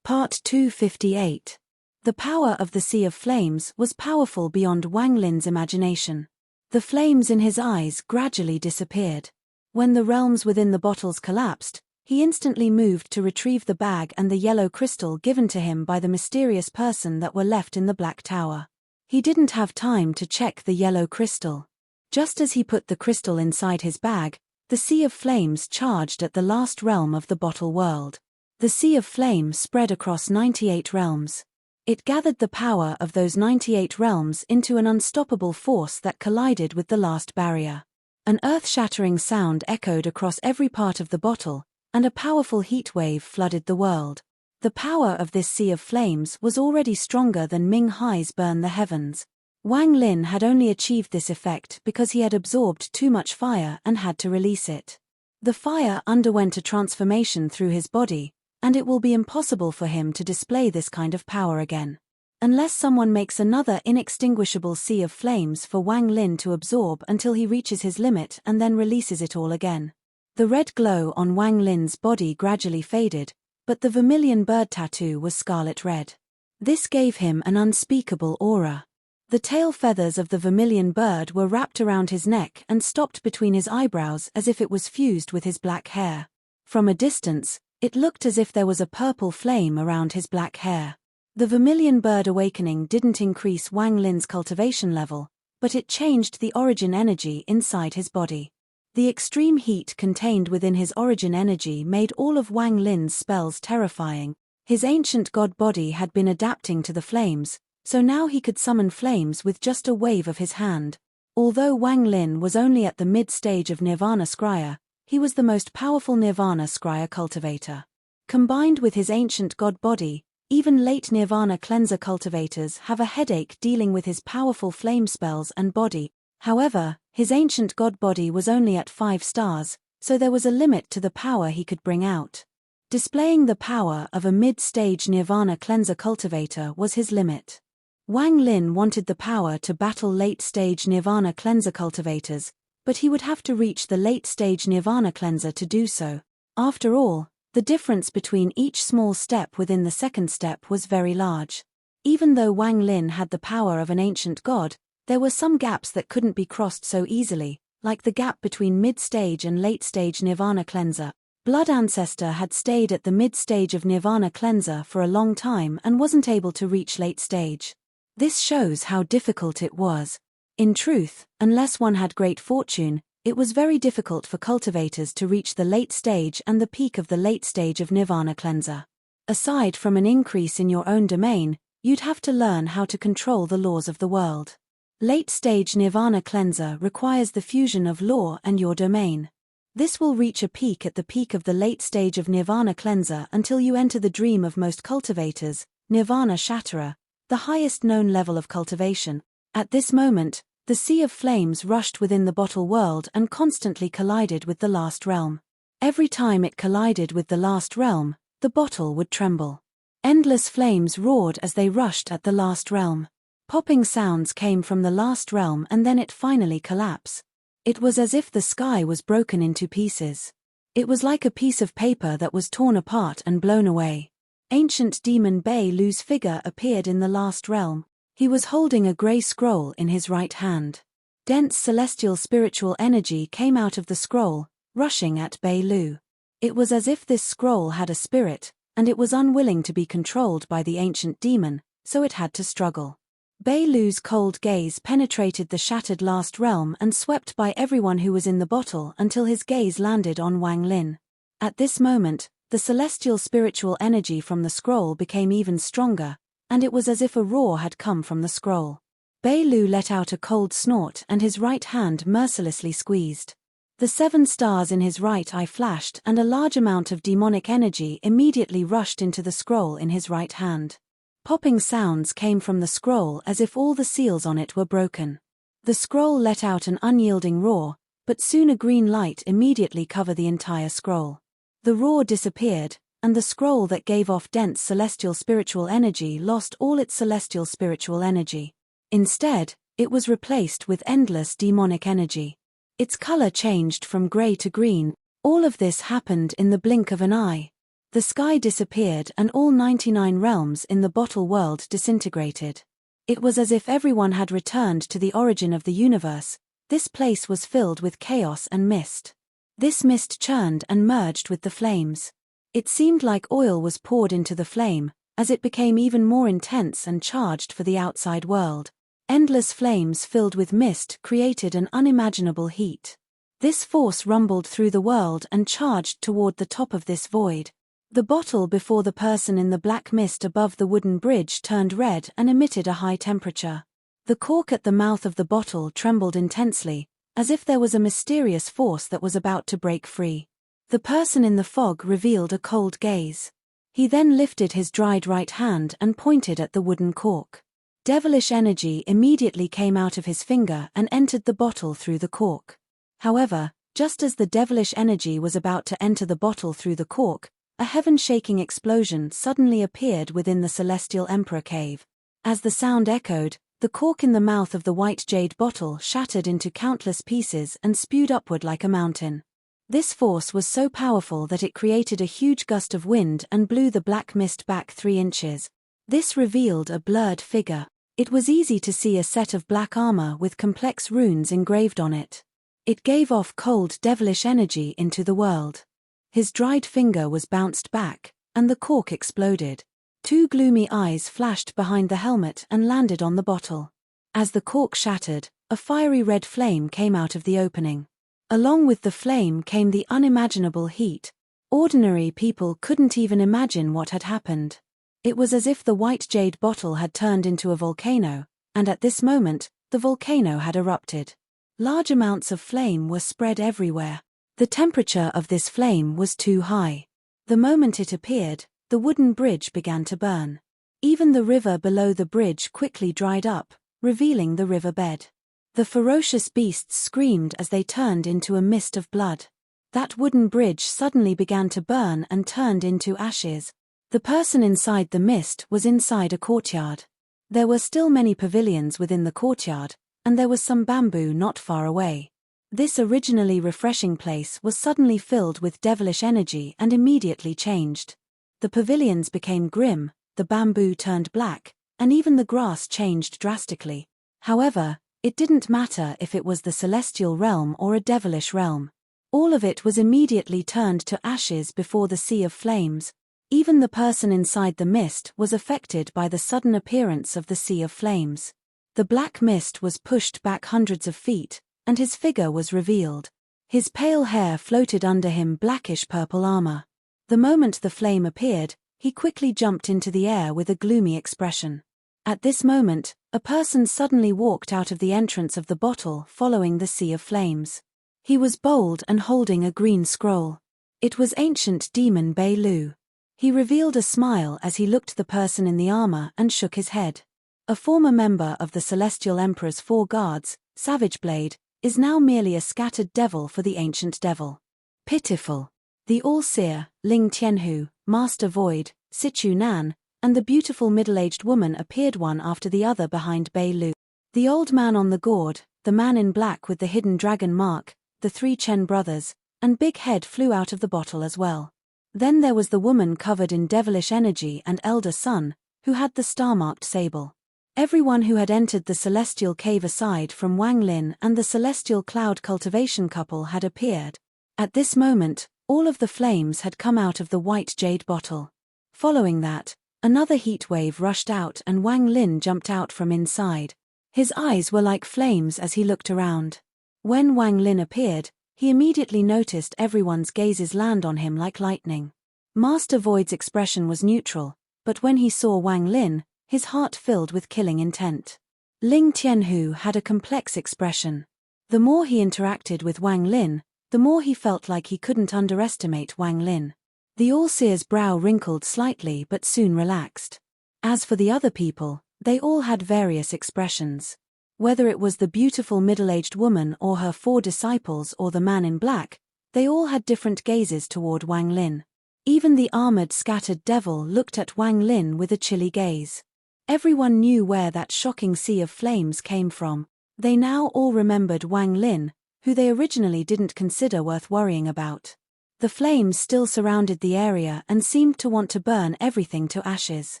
S1: Part 258. The power of the Sea of Flames was powerful beyond Wang Lin's imagination. The flames in his eyes gradually disappeared. When the realms within the bottles collapsed, he instantly moved to retrieve the bag and the yellow crystal given to him by the mysterious person that were left in the Black Tower. He didn't have time to check the yellow crystal. Just as he put the crystal inside his bag, the Sea of Flames charged at the last realm of the bottle world. The Sea of Flame spread across 98 realms. It gathered the power of those 98 realms into an unstoppable force that collided with the last barrier. An earth-shattering sound echoed across every part of the bottle, and a powerful heat wave flooded the world. The power of this Sea of Flames was already stronger than Ming Hai's Burn the Heavens. Wang Lin had only achieved this effect because he had absorbed too much fire and had to release it. The fire underwent a transformation through his body, and it will be impossible for him to display this kind of power again. Unless someone makes another inextinguishable Sea of Flames for Wang Lin to absorb until he reaches his limit and then releases it all again. The red glow on Wang Lin's body gradually faded, but the vermilion bird tattoo was scarlet red. This gave him an unspeakable aura. The tail feathers of the vermilion bird were wrapped around his neck and stopped between his eyebrows as if it was fused with his black hair. From a distance, it looked as if there was a purple flame around his black hair. The vermilion bird awakening didn't increase Wang Lin's cultivation level, but it changed the origin energy inside his body. The extreme heat contained within his origin energy made all of Wang Lin's spells terrifying. His ancient god body had been adapting to the flames, so now he could summon flames with just a wave of his hand. Although Wang Lin was only at the mid-stage of Nirvana Scryer, he was the most powerful Nirvana Scryer cultivator. Combined with his ancient god body, even late Nirvana Cleanser cultivators have a headache dealing with his powerful flame spells and body. However, his ancient god body was only at 5 stars, so there was a limit to the power he could bring out. Displaying the power of a mid-stage Nirvana Cleanser cultivator was his limit. Wang Lin wanted the power to battle late-stage Nirvana Cleanser cultivators, but he would have to reach the late-stage Nirvana Cleanser to do so. After all, the difference between each small step within the second step was very large. Even though Wang Lin had the power of an ancient god, there were some gaps that couldn't be crossed so easily, like the gap between mid-stage and late-stage Nirvana Cleanser. Blood Ancestor had stayed at the mid-stage of Nirvana Cleanser for a long time and wasn't able to reach late stage. This shows how difficult it was. In truth, unless one had great fortune, it was very difficult for cultivators to reach the late stage and the peak of the late stage of Nirvana Cleanser. Aside from an increase in your own domain, you'd have to learn how to control the laws of the world. Late-stage Nirvana Cleanser requires the fusion of law and your domain. This will reach a peak at the peak of the late stage of Nirvana Cleanser until you enter the dream of most cultivators, Nirvana Shatterer, the highest known level of cultivation. At this moment, the Sea of Flames rushed within the bottle world and constantly collided with the last realm. Every time it collided with the last realm, the bottle would tremble. Endless flames roared as they rushed at the last realm. Popping sounds came from the last realm and then it finally collapsed. It was as if the sky was broken into pieces. It was like a piece of paper that was torn apart and blown away. Ancient demon Bei Lu's figure appeared in the last realm. He was holding a grey scroll in his right hand. Dense celestial spiritual energy came out of the scroll, rushing at Bei Lu. It was as if this scroll had a spirit, and it was unwilling to be controlled by the ancient demon, so it had to struggle. Bei Lu's cold gaze penetrated the shattered last realm and swept by everyone who was in the bottle until his gaze landed on Wang Lin. At this moment, the celestial spiritual energy from the scroll became even stronger, and it was as if a roar had come from the scroll. Bei Lu let out a cold snort and his right hand mercilessly squeezed. The 7 stars in his right eye flashed and a large amount of demonic energy immediately rushed into the scroll in his right hand. Popping sounds came from the scroll as if all the seals on it were broken. The scroll let out an unyielding roar, but soon a green light immediately covered the entire scroll. The roar disappeared, and the scroll that gave off dense celestial spiritual energy lost all its celestial spiritual energy. Instead, it was replaced with endless demonic energy. Its color changed from gray to green. All of this happened in the blink of an eye. The sky disappeared and all 99 realms in the bottle world disintegrated. It was as if everyone had returned to the origin of the universe. This place was filled with chaos and mist. This mist churned and merged with the flames. It seemed like oil was poured into the flame, as it became even more intense and charged for the outside world. Endless flames filled with mist created an unimaginable heat. This force rumbled through the world and charged toward the top of this void. The bottle before the person in the black mist above the wooden bridge turned red and emitted a high temperature. The cork at the mouth of the bottle trembled intensely, as if there was a mysterious force that was about to break free. The person in the fog revealed a cold gaze. He then lifted his dried right hand and pointed at the wooden cork. Devilish energy immediately came out of his finger and entered the bottle through the cork. However, just as the devilish energy was about to enter the bottle through the cork, a heaven-shaking explosion suddenly appeared within the Celestial Emperor cave. As the sound echoed, the cork in the mouth of the white jade bottle shattered into countless pieces and spewed upward like a mountain. This force was so powerful that it created a huge gust of wind and blew the black mist back 3 inches. This revealed a blurred figure. It was easy to see a set of black armor with complex runes engraved on it. It gave off cold devilish energy into the world. His dried finger was bounced back, and the cork exploded. 2 gloomy eyes flashed behind the helmet and landed on the bottle. As the cork shattered, a fiery red flame came out of the opening. Along with the flame came the unimaginable heat. Ordinary people couldn't even imagine what had happened. It was as if the white jade bottle had turned into a volcano, and at this moment, the volcano had erupted. Large amounts of flame were spread everywhere. The temperature of this flame was too high. The moment it appeared, the wooden bridge began to burn. Even the river below the bridge quickly dried up, revealing the river bed. The ferocious beasts screamed as they turned into a mist of blood. That wooden bridge suddenly began to burn and turned into ashes. The person inside the mist was inside a courtyard. There were still many pavilions within the courtyard, and there was some bamboo not far away. This originally refreshing place was suddenly filled with devilish energy and immediately changed. The pavilions became grim, the bamboo turned black, and even the grass changed drastically. However, it didn't matter if it was the celestial realm or a devilish realm. All of it was immediately turned to ashes before the sea of flames. Even the person inside the mist was affected by the sudden appearance of the sea of flames. The black mist was pushed back hundreds of feet, and his figure was revealed. His pale hair floated under him blackish-purple armor. The moment the flame appeared, he quickly jumped into the air with a gloomy expression. At this moment, a person suddenly walked out of the entrance of the bottle following the sea of flames. He was bold and holding a green scroll. It was ancient demon Bei Lu. He revealed a smile as he looked the person in the armor and shook his head. A former member of the Celestial Emperor's 4 guards, Savage Blade, is now merely a scattered devil for the ancient devil. Pitiful. The All-Seer, Ling Tianhu, Master Void, Sichu Nan, and the beautiful middle-aged woman appeared one after the other behind Bei Lu. The old man on the gourd, the man in black with the hidden dragon mark, the 3 Chen brothers, and Big Head flew out of the bottle as well. Then there was the woman covered in devilish energy and elder son, who had the star-marked sable. Everyone who had entered the celestial cave aside from Wang Lin and the celestial cloud cultivation couple had appeared. At this moment, all of the flames had come out of the white jade bottle. Following that, another heat wave rushed out and Wang Lin jumped out from inside. His eyes were like flames as he looked around. When Wang Lin appeared, he immediately noticed everyone's gazes land on him like lightning. Master Void's expression was neutral, but when he saw Wang Lin, his heart filled with killing intent. Ling Tianhu had a complex expression. The more he interacted with Wang Lin, the more he felt like he couldn't underestimate Wang Lin. The All-Seer's brow wrinkled slightly but soon relaxed. As for the other people, they all had various expressions. Whether it was the beautiful middle-aged woman or her 4 disciples or the man in black, they all had different gazes toward Wang Lin. Even the armored scattered devil looked at Wang Lin with a chilly gaze. Everyone knew where that shocking sea of flames came from. They now all remembered Wang Lin, who they originally didn't consider worth worrying about. The flames still surrounded the area and seemed to want to burn everything to ashes.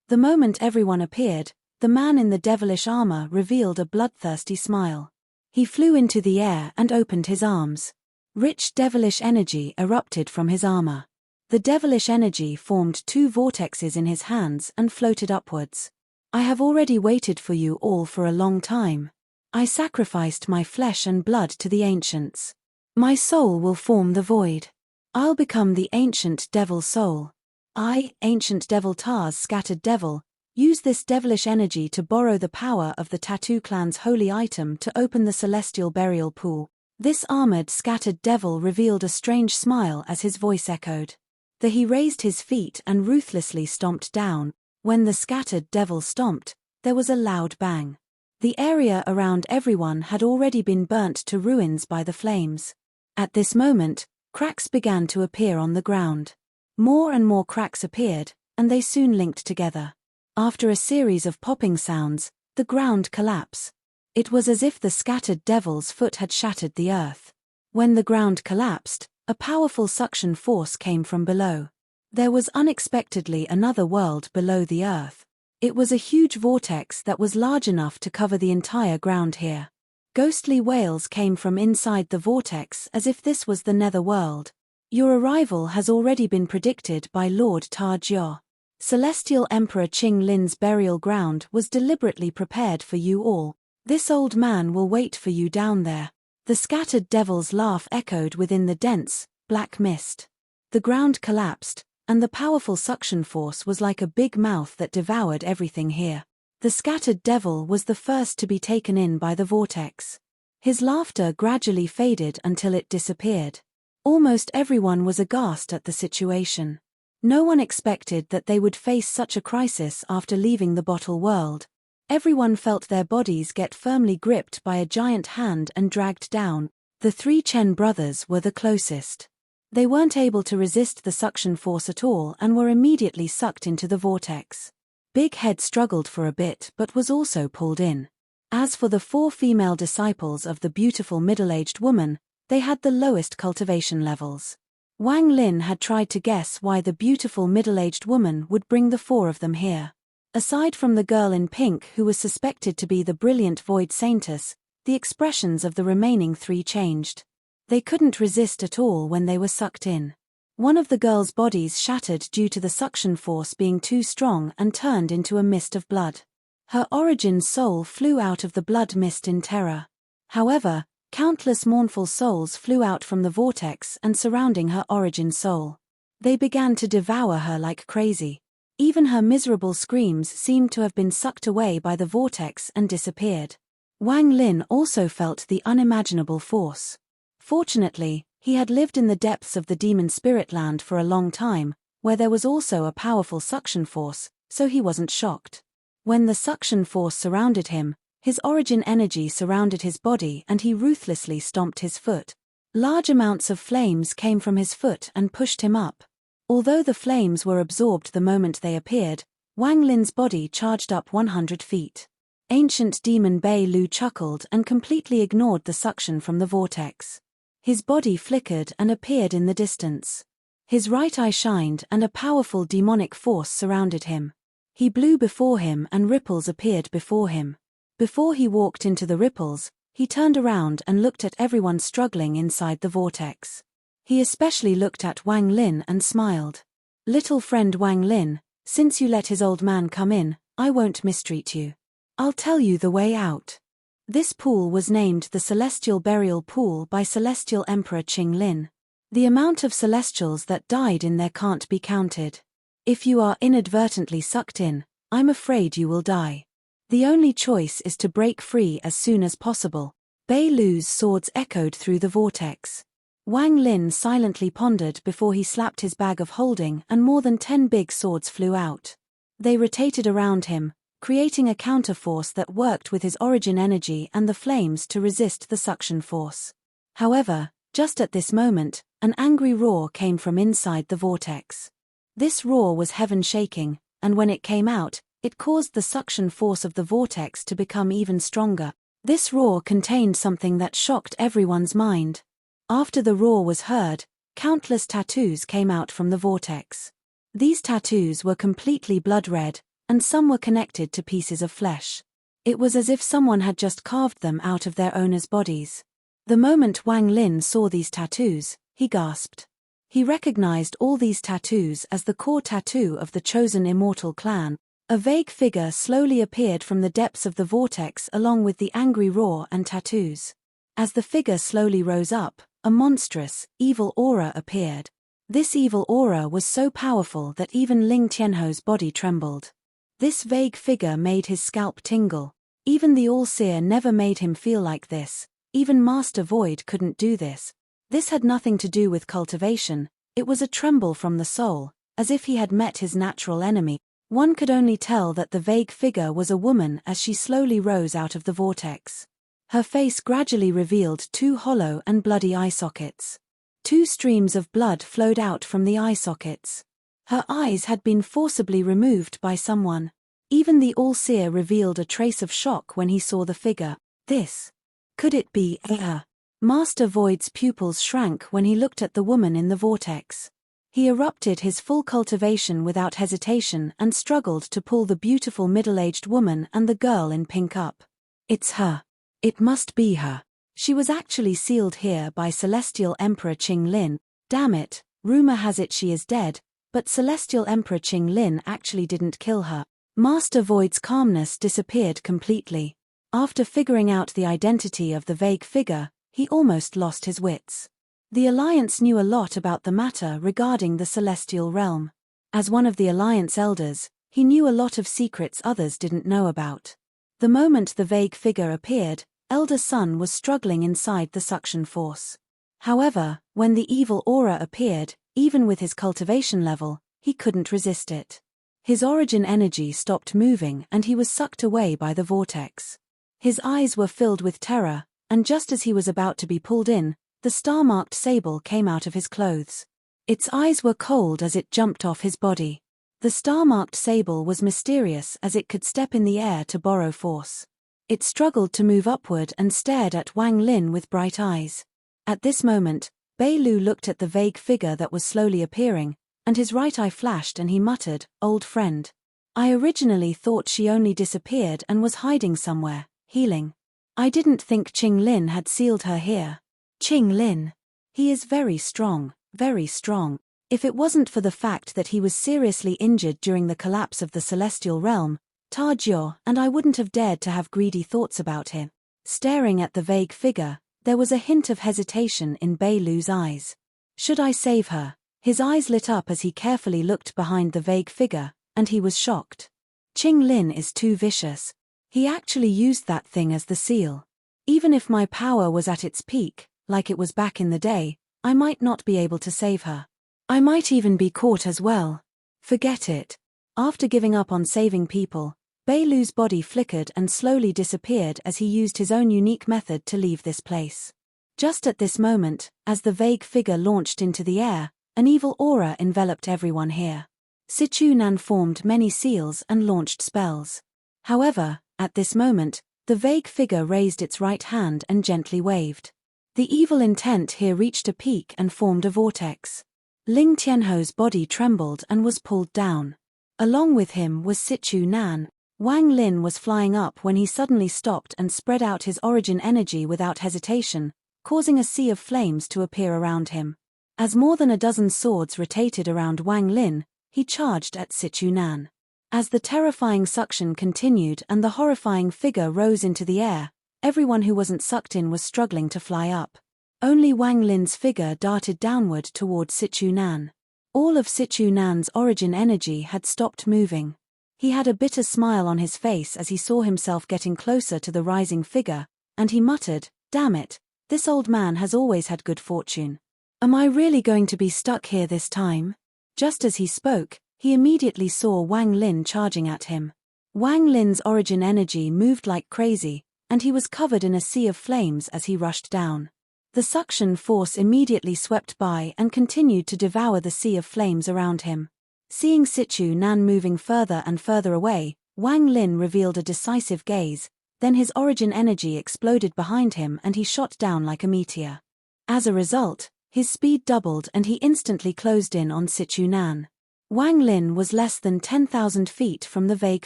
S1: The moment everyone appeared, the man in the devilish armor revealed a bloodthirsty smile. He flew into the air and opened his arms. Rich devilish energy erupted from his armor. The devilish energy formed 2 vortexes in his hands and floated upwards. I have already waited for you all for a long time. I sacrificed my flesh and blood to the ancients. My soul will form the void. I'll become the ancient devil soul. I, ancient devil Tar's scattered devil, use this devilish energy to borrow the power of the Tattoo Clan's holy item to open the celestial burial pool. This armored scattered devil revealed a strange smile as his voice echoed. He raised his feet and ruthlessly stomped down. When the scattered devil stomped, there was a loud bang. The area around everyone had already been burnt to ruins by the flames. At this moment, cracks began to appear on the ground. More and more cracks appeared, and they soon linked together. After a series of popping sounds, the ground collapsed. It was as if the scattered devil's foot had shattered the earth. When the ground collapsed, a powerful suction force came from below. There was unexpectedly another world below the earth. It was a huge vortex that was large enough to cover the entire ground here. Ghostly wails came from inside the vortex as if this was the nether world. Your arrival has already been predicted by Lord Ta Jiao. Celestial Emperor Qing Lin's burial ground was deliberately prepared for you all. This old man will wait for you down there. The scattered devil's laugh echoed within the dense, black mist. The ground collapsed, and the powerful suction force was like a big mouth that devoured everything here. The scattered devil was the first to be taken in by the vortex. His laughter gradually faded until it disappeared. Almost everyone was aghast at the situation. No one expected that they would face such a crisis after leaving the bottle world. Everyone felt their bodies get firmly gripped by a giant hand and dragged down. The 3 Chen brothers were the closest. They weren't able to resist the suction force at all and were immediately sucked into the vortex. Big Head struggled for a bit but was also pulled in. As for the 4 female disciples of the beautiful middle-aged woman, they had the lowest cultivation levels. Wang Lin had tried to guess why the beautiful middle-aged woman would bring the 4 of them here. Aside from the girl in pink who was suspected to be the brilliant Void Saintess, the expressions of the remaining 3 changed. They couldn't resist at all when they were sucked in. One of the girls' bodies shattered due to the suction force being too strong and turned into a mist of blood. Her origin soul flew out of the blood mist in terror. However, countless mournful souls flew out from the vortex and surrounding her origin soul. They began to devour her like crazy. Even her miserable screams seemed to have been sucked away by the vortex and disappeared. Wang Lin also felt the unimaginable force. Fortunately, he had lived in the depths of the demon spirit land for a long time, where there was also a powerful suction force, so he wasn't shocked. When the suction force surrounded him, his origin energy surrounded his body and he ruthlessly stomped his foot. Large amounts of flames came from his foot and pushed him up. Although the flames were absorbed the moment they appeared, Wang Lin's body charged up 100 feet. Ancient demon Bei Lu chuckled and completely ignored the suction from the vortex. His body flickered and appeared in the distance. His right eye shined and a powerful demonic force surrounded him. He blew before him and ripples appeared before him. Before he walked into the ripples, he turned around and looked at everyone struggling inside the vortex. He especially looked at Wang Lin and smiled. "Little friend Wang Lin, since you let his old man come in, I won't mistreat you. I'll tell you the way out." This pool was named the Celestial Burial Pool by Celestial Emperor Qing Lin. The amount of celestials that died in there can't be counted. If you are inadvertently sucked in, I'm afraid you will die. The only choice is to break free as soon as possible. Bei Lu's swords echoed through the vortex. Wang Lin silently pondered before he slapped his bag of holding and more than 10 big swords flew out. They rotated around him, creating a counterforce that worked with his origin energy and the flames to resist the suction force. However, just at this moment, an angry roar came from inside the vortex. This roar was heaven shaking, and when it came out, it caused the suction force of the vortex to become even stronger. This roar contained something that shocked everyone's mind. After the roar was heard, countless tattoos came out from the vortex. These tattoos were completely blood red, and some were connected to pieces of flesh. It was as if someone had just carved them out of their owners' bodies. The moment Wang Lin saw these tattoos, he gasped. He recognized all these tattoos as the core tattoo of the chosen immortal clan. A vague figure slowly appeared from the depths of the vortex along with the angry roar and tattoos. As the figure slowly rose up, a monstrous, evil aura appeared. This evil aura was so powerful that even Ling Tianho's body trembled. This vague figure made his scalp tingle. Even the All-Seer never made him feel like this. Even Master Void couldn't do this. This had nothing to do with cultivation, it was a tremble from the soul, as if he had met his natural enemy. One could only tell that the vague figure was a woman as she slowly rose out of the vortex. Her face gradually revealed 2 hollow and bloody eye sockets. 2 streams of blood flowed out from the eye sockets. Her eyes had been forcibly removed by someone. Even the All-Seer revealed a trace of shock when he saw the figure. This. Could it be her? Master Void's pupils shrank when he looked at the woman in the vortex. He erupted his full cultivation without hesitation and struggled to pull the beautiful middle-aged woman and the girl in pink up. It's her. It must be her. She was actually sealed here by Celestial Emperor Qing Lin. Damn it, rumor has it she is dead, but Celestial Emperor Qing Lin actually didn't kill her. Master Void's calmness disappeared completely. After figuring out the identity of the vague figure, he almost lost his wits. The Alliance knew a lot about the matter regarding the Celestial Realm. As one of the Alliance elders, he knew a lot of secrets others didn't know about. The moment the vague figure appeared, Elder Sun was struggling inside the suction force. However, when the evil aura appeared, even with his cultivation level, he couldn't resist it. His origin energy stopped moving and he was sucked away by the vortex. His eyes were filled with terror, and just as he was about to be pulled in, the star-marked sable came out of his clothes. Its eyes were cold as it jumped off his body. The star-marked sable was mysterious as it could step in the air to borrow force. It struggled to move upward and stared at Wang Lin with bright eyes. At this moment, Bei Lu looked at the vague figure that was slowly appearing, and his right eye flashed and he muttered, "Old friend. I originally thought she only disappeared and was hiding somewhere, healing. I didn't think Qing Lin had sealed her here." Qing Lin. He is very strong, very strong. If it wasn't for the fact that he was seriously injured during the collapse of the Celestial Realm, Ta Jiao and I wouldn't have dared to have greedy thoughts about him. Staring at the vague figure, there was a hint of hesitation in Bei Lu's eyes. Should I save her? His eyes lit up as he carefully looked behind the vague figure, and he was shocked. Qing Lin is too vicious. He actually used that thing as the seal. Even if my power was at its peak, like it was back in the day, I might not be able to save her. I might even be caught as well. Forget it. After giving up on saving people, Bei Lu's body flickered and slowly disappeared as he used his own unique method to leave this place. Just at this moment, as the vague figure launched into the air, an evil aura enveloped everyone here. Sichu Nan formed many seals and launched spells. However, at this moment, the vague figure raised its right hand and gently waved. The evil intent here reached a peak and formed a vortex. Ling Tianho's body trembled and was pulled down. Along with him was Sichu Nan. Wang Lin was flying up when he suddenly stopped and spread out his origin energy without hesitation, causing a sea of flames to appear around him. As more than a dozen swords rotated around Wang Lin, he charged at Sichu Nan. As the terrifying suction continued and the horrifying figure rose into the air, everyone who wasn't sucked in was struggling to fly up. Only Wang Lin's figure darted downward toward Sichu Nan. All of Sichu Nan's origin energy had stopped moving. He had a bitter smile on his face as he saw himself getting closer to the rising figure, and he muttered, "Damn it, this old man has always had good fortune. Am I really going to be stuck here this time?" Just as he spoke, he immediately saw Wang Lin charging at him. Wang Lin's origin energy moved like crazy, and he was covered in a sea of flames as he rushed down. The suction force immediately swept by and continued to devour the sea of flames around him. Seeing Sichu Nan moving further and further away, Wang Lin revealed a decisive gaze, then his origin energy exploded behind him and he shot down like a meteor. As a result, his speed doubled and he instantly closed in on Sichu Nan. Wang Lin was less than 10,000 feet from the vague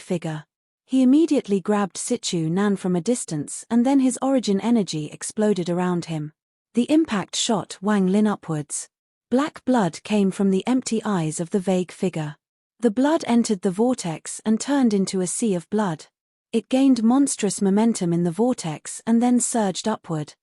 S1: figure. He immediately grabbed Sichu Nan from a distance and then his origin energy exploded around him. The impact shot Wang Lin upwards. Black blood came from the empty eyes of the vague figure. The blood entered the vortex and turned into a sea of blood. It gained monstrous momentum in the vortex and then surged upward.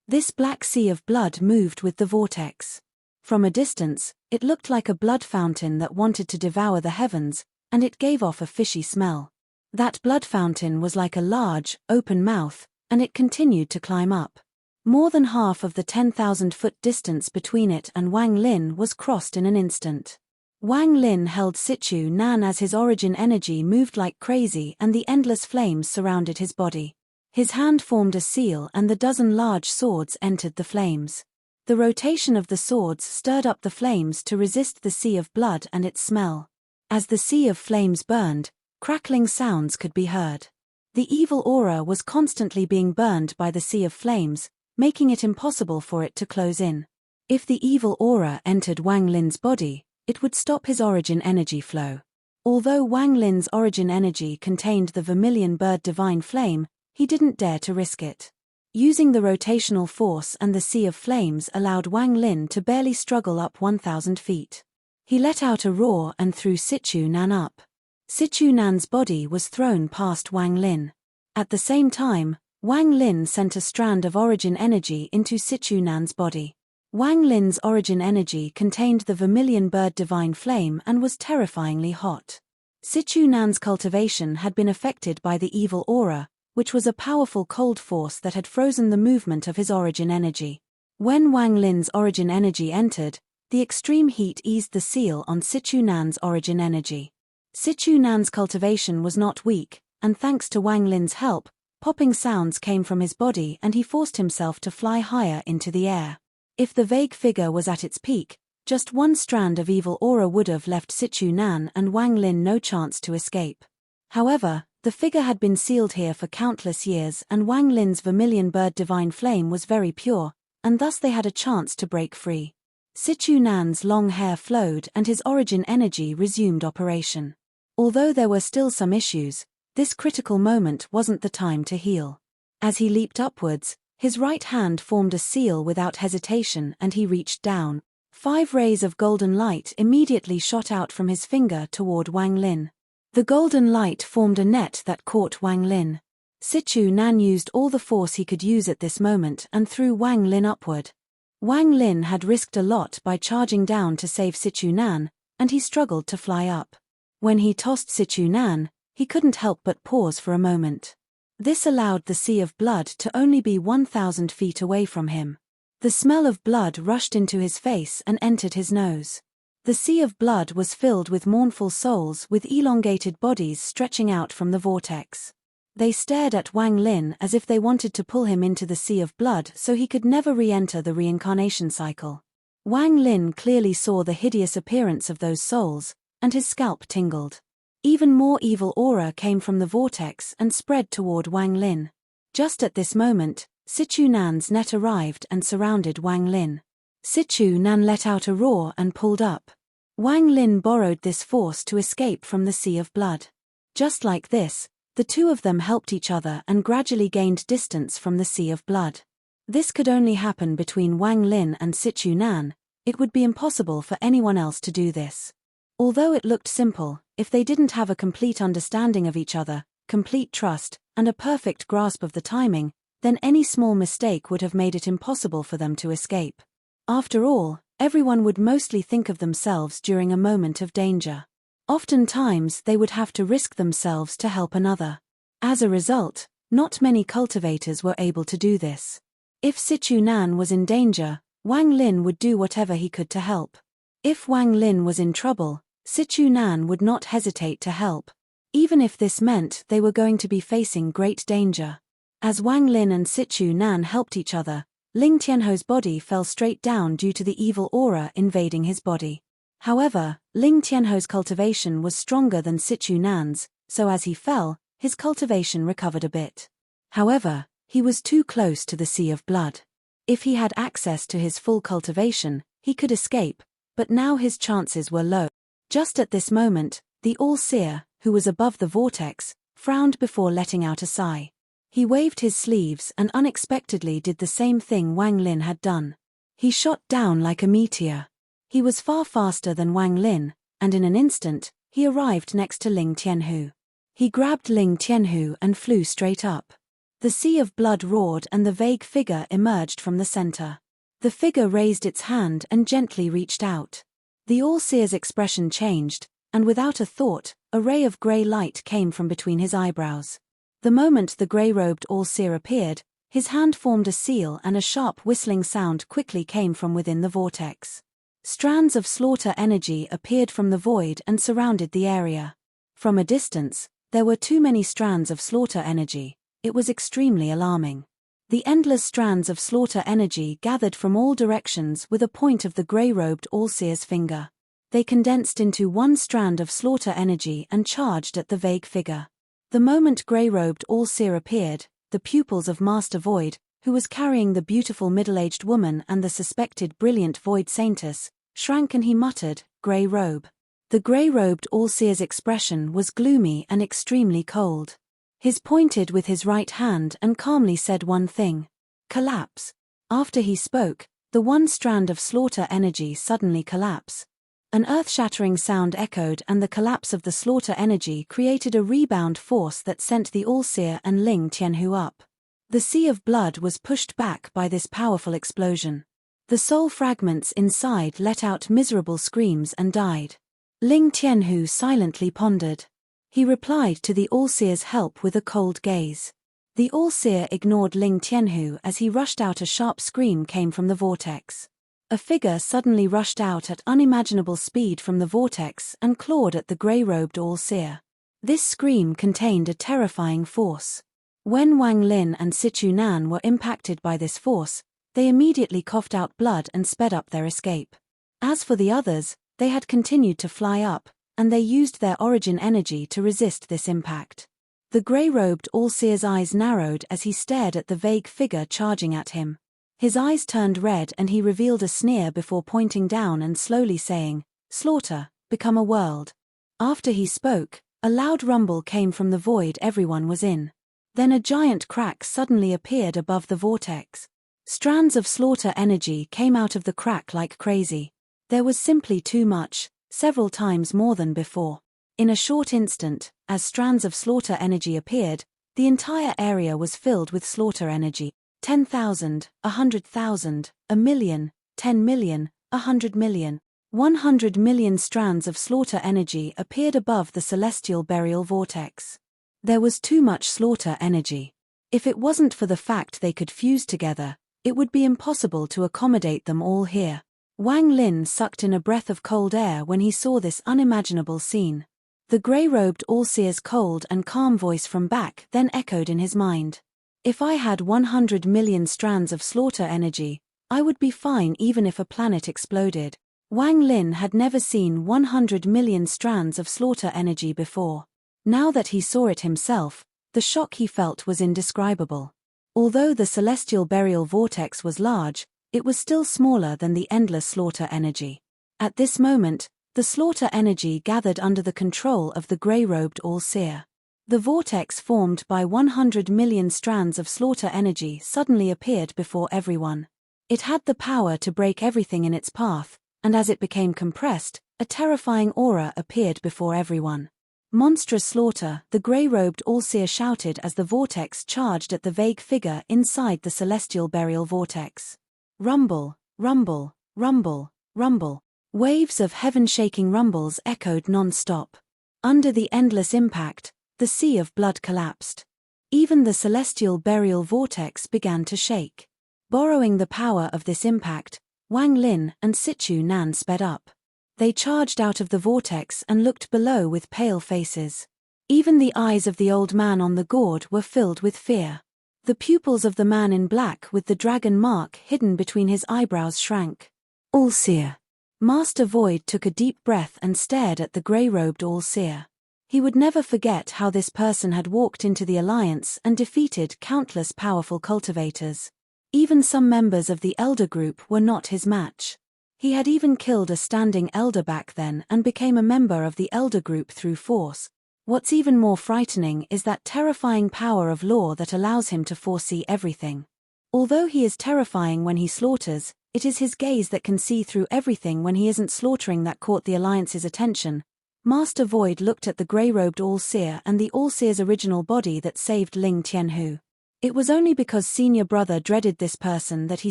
S1: This black sea of blood moved with the vortex. From a distance, it looked like a blood fountain that wanted to devour the heavens, and it gave off a fishy smell. That blood fountain was like a large, open mouth, and it continued to climb up. More than half of the 10,000-foot distance between it and Wang Lin was crossed in an instant. Wang Lin held Sichu Nan as his origin energy moved like crazy and the endless flames surrounded his body. His hand formed a seal and the dozen large swords entered the flames. The rotation of the swords stirred up the flames to resist the sea of blood and its smell. As the sea of flames burned, crackling sounds could be heard. The evil aura was constantly being burned by the sea of flames, making it impossible for it to close in. If the evil aura entered Wang Lin's body, it would stop his origin energy flow. Although Wang Lin's origin energy contained the vermilion bird divine flame, he didn't dare to risk it. Using the rotational force and the sea of flames allowed Wang Lin to barely struggle up 1,000 feet. He let out a roar and threw Sichu Nan up. Sichu Nan's body was thrown past Wang Lin. At the same time, Wang Lin sent a strand of origin energy into Sichu Nan's body. Wang Lin's origin energy contained the vermilion bird divine flame and was terrifyingly hot. Sichu Nan's cultivation had been affected by the evil aura, which was a powerful cold force that had frozen the movement of his origin energy. When Wang Lin's origin energy entered, the extreme heat eased the seal on Sichu Nan's origin energy. Sichu Nan's cultivation was not weak, and thanks to Wang Lin's help, popping sounds came from his body and he forced himself to fly higher into the air. If the vague figure was at its peak, just one strand of evil aura would have left Sichu Nan and Wang Lin no chance to escape. However, the figure had been sealed here for countless years and Wang Lin's vermilion bird divine flame was very pure, and thus they had a chance to break free. Sichu Nan's long hair flowed and his origin energy resumed operation. Although there were still some issues, this critical moment wasn't the time to heal. As he leaped upwards, his right hand formed a seal without hesitation and he reached down. 5 rays of golden light immediately shot out from his finger toward Wang Lin. The golden light formed a net that caught Wang Lin. Sichu Nan used all the force he could use at this moment and threw Wang Lin upward. Wang Lin had risked a lot by charging down to save Sichu Nan, and he struggled to fly up. When he tossed Sichu Nan, he couldn't help but pause for a moment. This allowed the sea of blood to only be 1,000 feet away from him. The smell of blood rushed into his face and entered his nose. The sea of blood was filled with mournful souls with elongated bodies stretching out from the vortex. They stared at Wang Lin as if they wanted to pull him into the sea of blood so he could never re-enter the reincarnation cycle. Wang Lin clearly saw the hideous appearance of those souls, and his scalp tingled. Even more evil aura came from the vortex and spread toward Wang Lin. Just at this moment, Situ Nan's net arrived and surrounded Wang Lin. Situ Nan let out a roar and pulled up. Wang Lin borrowed this force to escape from the sea of blood. Just like this, the two of them helped each other and gradually gained distance from the sea of blood. This could only happen between Wang Lin and Situ Nan. It would be impossible for anyone else to do this. Although it looked simple, if they didn't have a complete understanding of each other, complete trust, and a perfect grasp of the timing, then any small mistake would have made it impossible for them to escape. After all, everyone would mostly think of themselves during a moment of danger. Oftentimes they would have to risk themselves to help another. As a result, not many cultivators were able to do this. If Situ Nan was in danger, Wang Lin would do whatever he could to help. If Wang Lin was in trouble, Situ Nan would not hesitate to help, even if this meant they were going to be facing great danger. As Wang Lin and Situ Nan helped each other, Ling Tianho's body fell straight down due to the evil aura invading his body. However, Ling Tianho's cultivation was stronger than Situ Nan's, so as he fell, his cultivation recovered a bit. However, he was too close to the sea of blood. If he had access to his full cultivation, he could escape, but now his chances were low. Just at this moment, the All-Seer, who was above the vortex, frowned before letting out a sigh. He waved his sleeves and unexpectedly did the same thing Wang Lin had done. He shot down like a meteor. He was far faster than Wang Lin, and in an instant, he arrived next to Ling Tianhu. He grabbed Ling Tianhu and flew straight up. The sea of blood roared and the vague figure emerged from the center. The figure raised its hand and gently reached out. The All-Seer's expression changed, and without a thought, a ray of grey light came from between his eyebrows. The moment the grey-robed All-Seer appeared, his hand formed a seal and a sharp whistling sound quickly came from within the vortex. Strands of slaughter energy appeared from the void and surrounded the area. From a distance, there were too many strands of slaughter energy. It was extremely alarming. The endless strands of slaughter energy gathered from all directions with a point of the grey-robed All-Seer's finger. They condensed into one strand of slaughter energy and charged at the vague figure. The moment grey-robed All-Seer appeared, the pupils of Master Void, who was carrying the beautiful middle-aged woman and the suspected brilliant Void Saintess, shrank and he muttered, "Grey robe." The grey-robed All-Seer's expression was gloomy and extremely cold. He pointed with his right hand and calmly said one thing. "Collapse." After he spoke, the one strand of slaughter energy suddenly collapsed. An earth-shattering sound echoed and the collapse of the slaughter energy created a rebound force that sent the All-Seer and Ling Tianhu up. The sea of blood was pushed back by this powerful explosion. The soul fragments inside let out miserable screams and died. Ling Tianhu silently pondered. He replied to the All-Seer's help with a cold gaze. The All-Seer ignored Ling Tianhu as he rushed out. A sharp scream came from the vortex. A figure suddenly rushed out at unimaginable speed from the vortex and clawed at the grey-robed All-Seer. This scream contained a terrifying force. When Wang Lin and Situ Nan were impacted by this force, they immediately coughed out blood and sped up their escape. As for the others, they had continued to fly up, and they used their origin energy to resist this impact. The grey-robed All-Seer's eyes narrowed as he stared at the vague figure charging at him. His eyes turned red and he revealed a sneer before pointing down and slowly saying, "Slaughter, become a world." After he spoke, a loud rumble came from the void everyone was in. Then a giant crack suddenly appeared above the vortex. Strands of slaughter energy came out of the crack like crazy. There was simply too much, several times more than before. In a short instant, as strands of slaughter energy appeared, the entire area was filled with slaughter energy. 10,000, 100,000, 1,000,000, 10 million, 100 million, 100 million strands of slaughter energy appeared above the celestial burial vortex. There was too much slaughter energy. If it wasn't for the fact they could fuse together, it would be impossible to accommodate them all here. Wang Lin sucked in a breath of cold air when he saw this unimaginable scene. The grey-robed All-Seer's cold and calm voice from back then echoed in his mind. If I had 100 million strands of slaughter energy, I would be fine even if a planet exploded. Wang Lin had never seen 100 million strands of slaughter energy before. Now that he saw it himself, the shock he felt was indescribable. Although the celestial burial vortex was large, it was still smaller than the endless slaughter energy. At this moment, the slaughter energy gathered under the control of the grey-robed All-Seer. The vortex formed by 100 million strands of slaughter energy suddenly appeared before everyone. It had the power to break everything in its path, and as it became compressed, a terrifying aura appeared before everyone. Monstrous slaughter, the grey-robed All-Seer shouted as the vortex charged at the vague figure inside the celestial burial vortex. Rumble, rumble, rumble, rumble. Waves of heaven-shaking rumbles echoed non-stop. Under the endless impact, the sea of blood collapsed. Even the celestial burial vortex began to shake. Borrowing the power of this impact, Wang Lin and Sichu Nan sped up. They charged out of the vortex and looked below with pale faces. Even the eyes of the old man on the gourd were filled with fear. The pupils of the man in black with the dragon mark hidden between his eyebrows shrank. All-Seer. Master Void took a deep breath and stared at the grey-robed All-Seer. He would never forget how this person had walked into the Alliance and defeated countless powerful cultivators. Even some members of the Elder Group were not his match. He had even killed a standing elder back then and became a member of the Elder Group through force. What's even more frightening is that terrifying power of law that allows him to foresee everything. Although he is terrifying when he slaughters, it is his gaze that can see through everything when he isn't slaughtering that caught the Alliance's attention. Master Void looked at the grey-robed All-Seer and the All-Seer's original body that saved Ling Tianhu. It was only because Senior Brother dreaded this person that he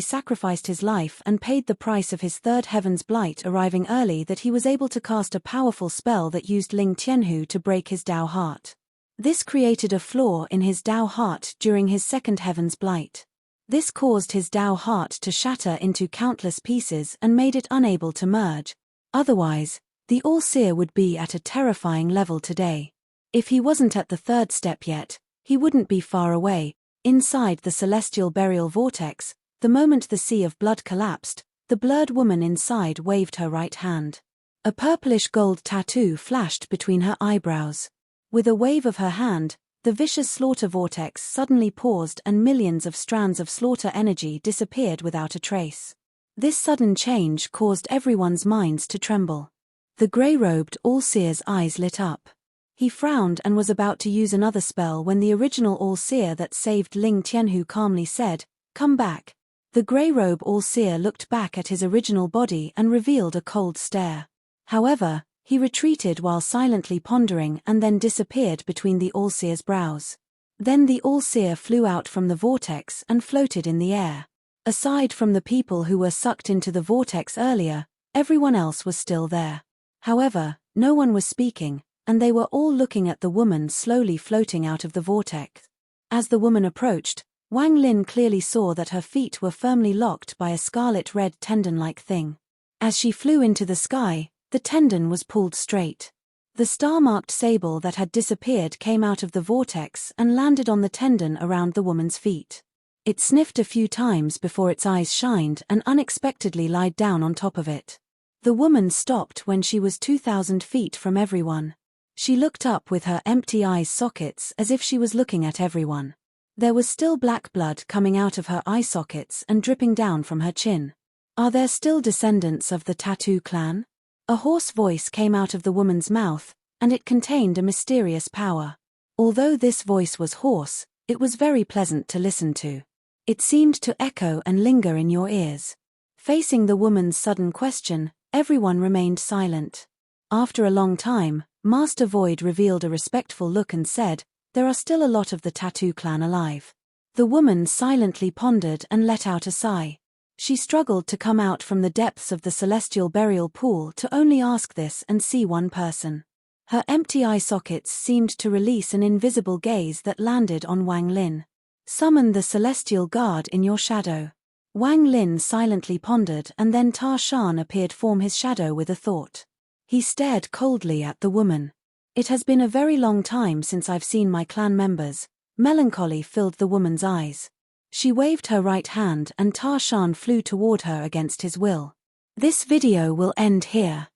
S1: sacrificed his life and paid the price of his third Heaven's Blight arriving early that he was able to cast a powerful spell that used Ling Tianhu to break his Dao heart. This created a flaw in his Dao heart during his second Heaven's Blight. This caused his Dao heart to shatter into countless pieces and made it unable to merge. Otherwise, the All-Seer would be at a terrifying level today. If he wasn't at the third step yet, he wouldn't be far away. Inside the celestial burial vortex, the moment the sea of blood collapsed, the blurred woman inside waved her right hand. A purplish gold tattoo flashed between her eyebrows. With a wave of her hand, the vicious slaughter vortex suddenly paused and millions of strands of slaughter energy disappeared without a trace. This sudden change caused everyone's minds to tremble. The grey-robed All-Seer's eyes lit up. He frowned and was about to use another spell when the original All-Seer that saved Ling Tianhu calmly said, "Come back." The grey-robe All-Seer looked back at his original body and revealed a cold stare. However, he retreated while silently pondering and then disappeared between the All-Seer's brows. Then the All-Seer flew out from the vortex and floated in the air. Aside from the people who were sucked into the vortex earlier, everyone else was still there. However, no one was speaking, and they were all looking at the woman slowly floating out of the vortex. As the woman approached, Wang Lin clearly saw that her feet were firmly locked by a scarlet-red tendon-like thing. As she flew into the sky, the tendon was pulled straight. The star-marked sable that had disappeared came out of the vortex and landed on the tendon around the woman's feet. It sniffed a few times before its eyes shined and unexpectedly lied down on top of it. The woman stopped when she was 2,000 feet from everyone. She looked up with her empty eye sockets as if she was looking at everyone. There was still black blood coming out of her eye sockets and dripping down from her chin. Are there still descendants of the Tattoo clan? A hoarse voice came out of the woman's mouth, and it contained a mysterious power. Although this voice was hoarse, it was very pleasant to listen to. It seemed to echo and linger in your ears. Facing the woman's sudden question, everyone remained silent. After a long time, Master Void revealed a respectful look and said, "There are still a lot of the Tattoo clan alive." The woman silently pondered and let out a sigh. She struggled to come out from the depths of the celestial burial pool to only ask this and see one person. Her empty eye sockets seemed to release an invisible gaze that landed on Wang Lin. "Summon the celestial guard in your shadow." Wang Lin silently pondered and then Ta Shan appeared from his shadow with a thought. He stared coldly at the woman. "It has been a very long time since I've seen my clan members." Melancholy filled the woman's eyes. She waved her right hand and Ta Shan flew toward her against his will. This video will end here.